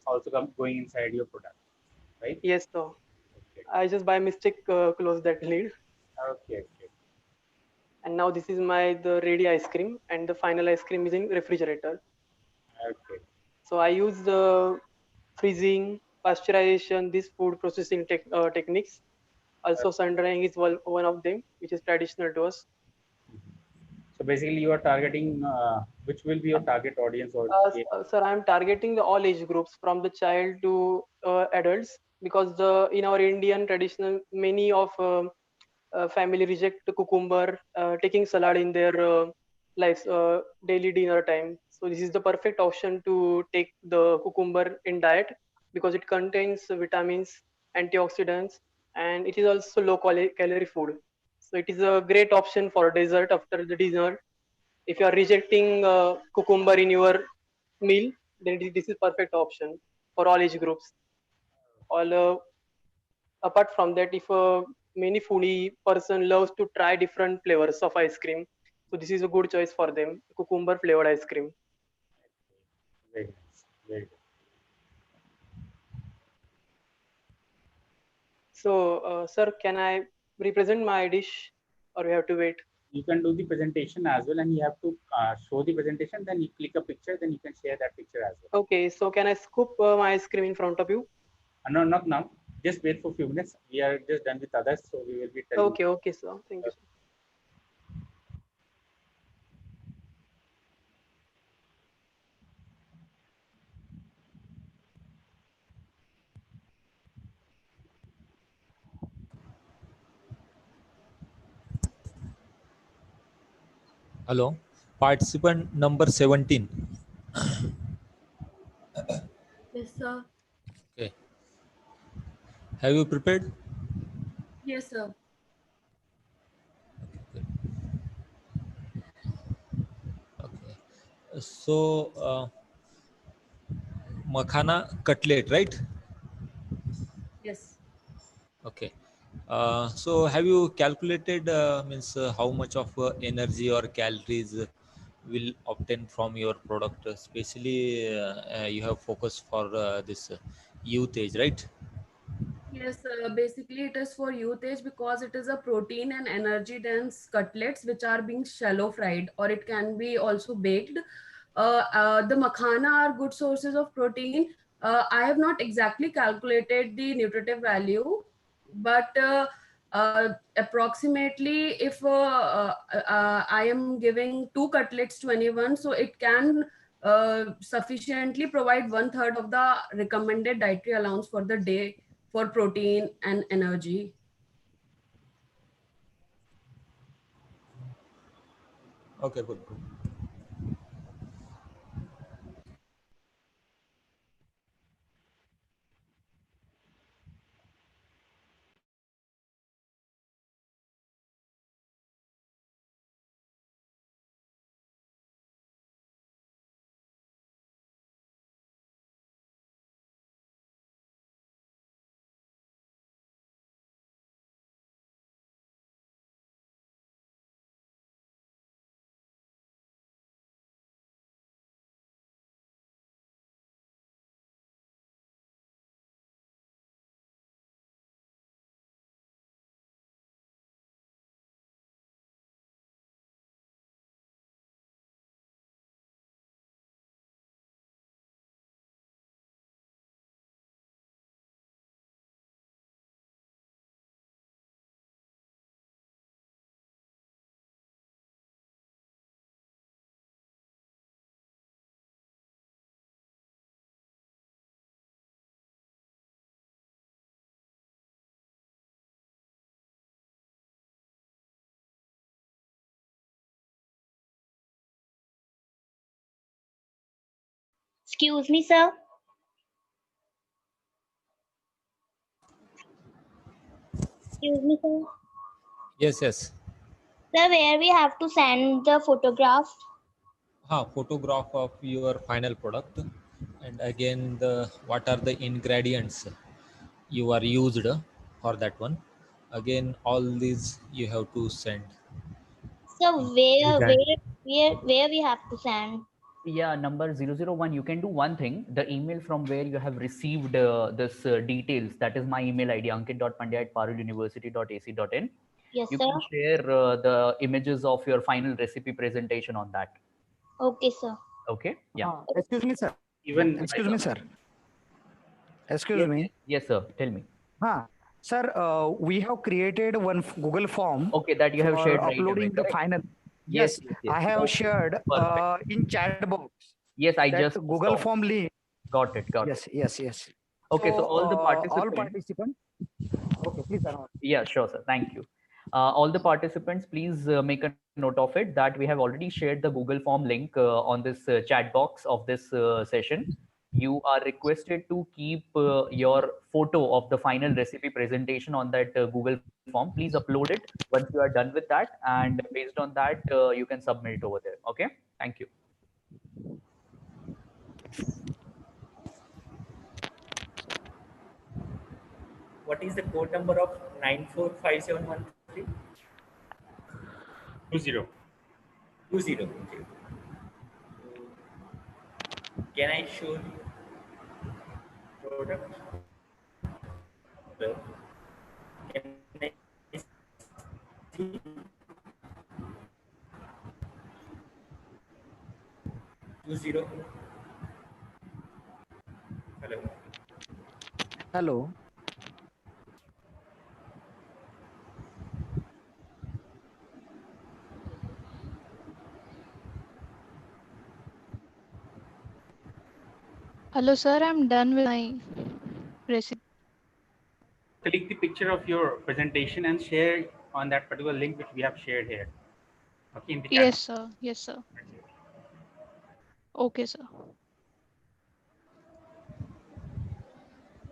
also going inside your product, right? Yes, sir. I just by mistake closed that lid. Okay. And now this is the ready ice cream, and the final ice cream is in refrigerator. Okay. So I use the freezing, pasteurization, these food processing techniques. Also, sun drying is one of them, which is traditional to us. So basically, you are targeting which will be your target audience or Sir, I'm targeting all age groups from the child to adults, because in our Indian traditional, many of family reject the cucumber, taking salad in their lives, daily dinner time. So this is the perfect option to take the cucumber in diet, because it contains vitamins, antioxidants, and it is also low calorie food. So it is a great option for dessert after the dinner. If you are rejecting cucumber in your meal, then this is perfect option for all age groups. All apart from that, if many foodie person loves to try different flavors of ice cream, so this is a good choice for them, cucumber flavored ice cream. Very nice. Very good. So sir, can I represent my dish, or we have to wait? You can do the presentation as well, and you have to show the presentation, then you click a picture, then you can share that picture as well. Okay, so can I scoop my ice cream in front of you? No, not now. Just wait for a few minutes. We are just done with others, so we will be telling. Okay, sir. Thank you. Hello, participant number 17. Yes, sir. Okay. Have you prepared? Yes, sir. So, makhana cutlet, right? Yes. Okay. So have you calculated means how much of energy or calories will obtain from your product? Especially you have focused for this youth age, right? Yes, basically it is for youth age because it is a protein and energy dense cutlets which are being shallow fried, or it can be also baked. The makhana are good sources of protein. I have not exactly calculated the nutritive value, but approximately if I am giving 2 cutlets to anyone, so it can sufficiently provide 1/3 of the recommended dietary allowance for the day for protein and energy. Okay, good. Excuse me, sir. Excuse me, sir. Yes, yes. Sir, where we have to send the photograph? Photograph of your final product, and again what are the ingredients you are used for that one. Again, all these you have to send. So Design. where we have to send? Yeah, number 001, you can do one thing. The email from where you have received this details, that is my email ID, ankit.pandya@paruluniversity.ac.in. Yes, You sir. can share the images of your final recipe presentation on that. Okay, sir. Okay, yeah. Excuse me, sir. Even Excuse me, sir. Excuse Yes, me. yes, sir. Tell me. Sir, we have created one Google form Okay, that you have for shared right away, uploading the correct? final. Yes, Yes, yes, yes. I have Okay, shared perfect. in chat box Yes, I that just Google saw. form link. Got it, got it. Yes. Okay, so all the All participants. participants. Okay, please. Anand. Yeah, sure, sir. Thank you. All the participants, please make a note of it that we have already shared the Google form link on this chat box of this session. You are requested to keep your photo of the final recipe presentation on that Google form. Please upload it once you are done with that, and based on that, you can submit it over there. Okay. Thank you. What is the code number of 945713? 20. 20. Okay. Can I show you product? Hello? Can I see? 20. Hello. Hello. Hello, sir. I'm done with my recipe. Click the picture of your presentation and share on that particular link which we have shared here. Okay, in the chat. Yes, sir. Yes, sir. Okay, sir.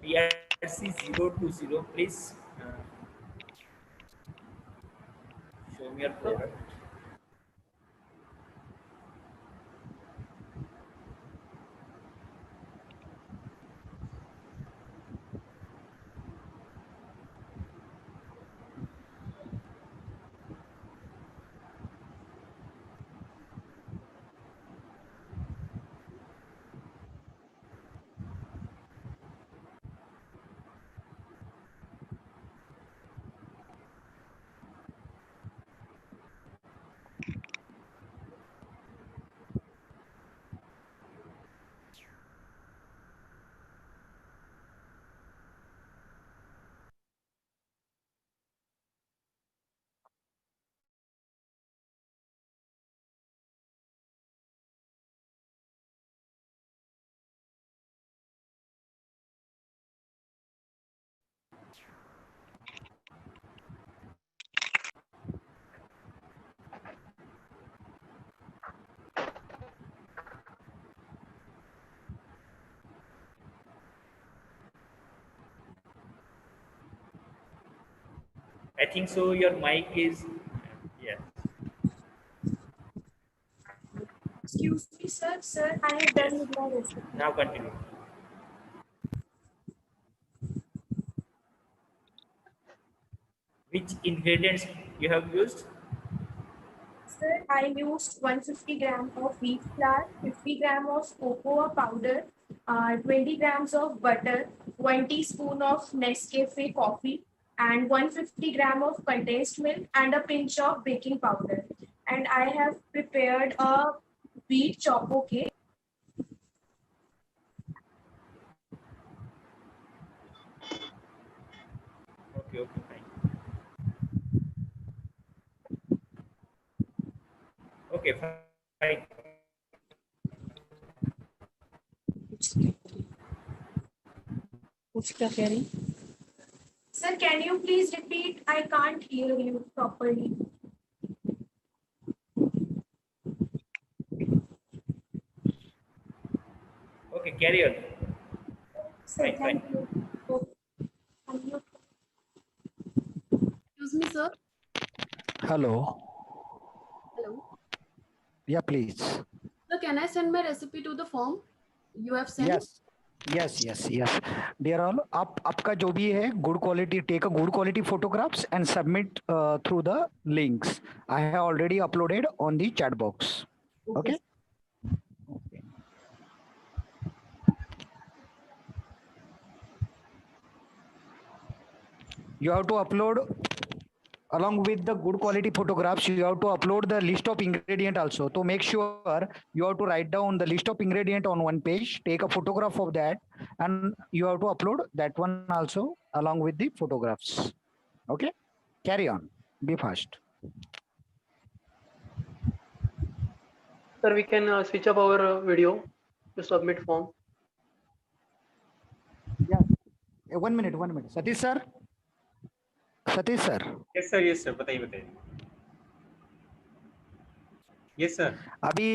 PRC020, please show me your product. I think so. Your mic is, yeah. Excuse me, sir. Sir, I have done with my recipe. Now continue. Which ingredients you have used? Sir, I used 150 gram of wheat flour, 50 gram of cocoa powder, 20 grams of butter, 1 teaspoon of Nescafe coffee, and 150 gram of condensed milk, and a pinch of baking powder. And I have prepared a wheat choco cake. Okay, fine. Okay, fine. Sir, can you please repeat? I can't hear you properly. carry on. Sir, Fine, fine. thank you. Excuse me, sir. Hello. Hello. Yeah, please. Sir, can I send my recipe to the form you have sent? Yes. Dear all, आपका जो भी है good quality, take a good quality photographs and submit through the links. I have already uploaded on the chat box. Okay. You have to upload along with the good quality photographs. You have to upload the list of ingredient also. To make sure, you have to write down the list of ingredient on one page, take a photograph of that, and you have to upload that one also along with the photographs. Okay, carry on, be fast. Sir, we can switch up our video to submit form. Yeah, 1 minute. Satish sir. Yes sir, बताइए. Yes sir. अभी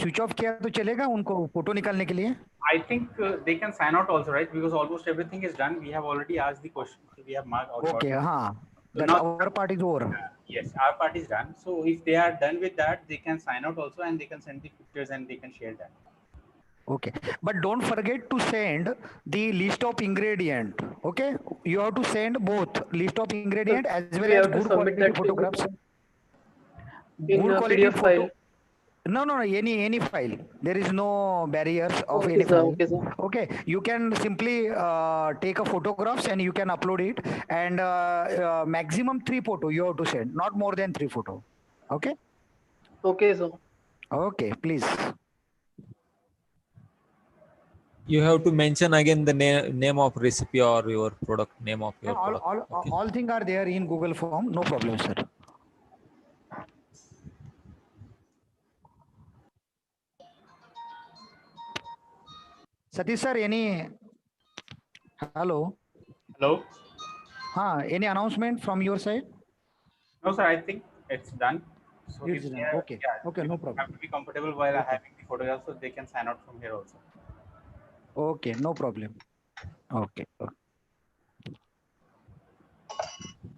switch off किया तो चलेगा उनको photo निकालने के लिए? I think they can sign out also, right? Because almost everything is done. We have already asked the question. We have marked out. Okay, हाँ. So That now our part is over. Yes, our part is done. So if they are done with that, they can sign out also, and they can send the pictures and they can share that. Okay, but don't forget to send the list of ingredient. Okay, you have to send both list of ingredient as well We as have to good submit quality that photographs. in Good a quality PDF photo. file. No, any file. There is no barriers of Okay, any sir. file. Okay, sir. Okay, you can simply take a photographs and you can upload it, and maximum 3 photo you have to send, not more than 3 photo. Okay. Okay, sir. Okay, please. You have to mention again the name of recipe or your product, name of your Yeah, product. all things are there in Google form. No problem, sir. Satish sir, any hello? Any announcement from your side? No, sir. I think it's done. So It's if done. they are, Okay. yeah, Okay, no you problem. have to be comfortable while having the photographs, so they can sign out from here also. Okay, no problem. Okay.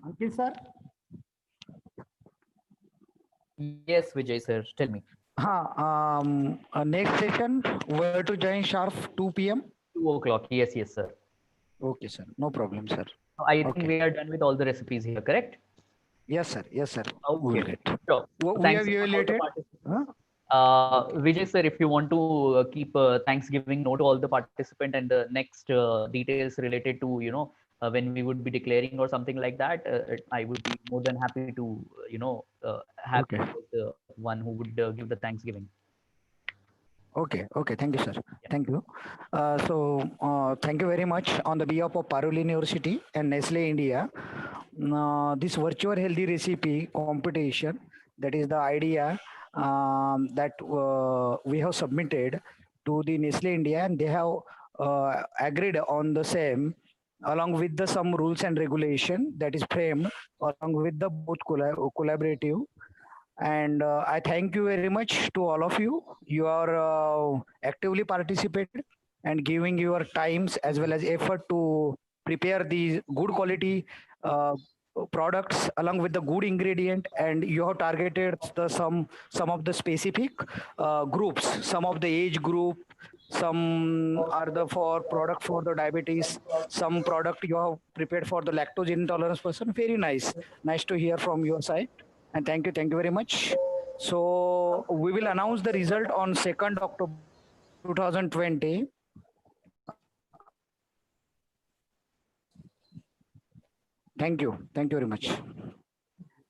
Ankit sir? Yes, Vijay sir, tell me. Next session, where to join sharp 2 p.m. 2 o'clock. Yes, sir. Okay, sir. No problem, sir. I think we are done with all the recipes here, correct? Yes, sir. Okay. We will get. Sure. We Thanks have for all the evaluated. participants. Vijay sir, if you want to keep a Thanksgiving note to all the participant and the next details related to, when we would be declaring or something like that, I would be more than happy to, have Okay. the one who would give the Thanksgiving. Okay. Thank you, sir. Thank you. Thank you very much on the behalf of Parul University and Nestle India. This virtual healthy recipe competition, that is the idea that we have submitted to the Nestle India, and they have agreed on the same along with the some rules and regulation that is framed along with the both collaborative. And I thank you very much to all of you. You are actively participated and giving your times as well as effort to prepare these good quality products along with the good ingredient, and you have targeted some of the specific groups, some of the age group, some are the for product for the diabetes, some product you have prepared for the lactose intolerance person. Very nice to hear from your side, and thank you very much. So we will announce the result on 2nd October 2020. Thank you very much.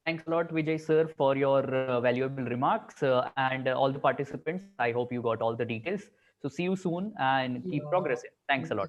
Thanks a lot, Vijay sir, for your valuable remarks, and all the participants. I hope you got all the details. So see you soon and keep progressing. Thanks a lot.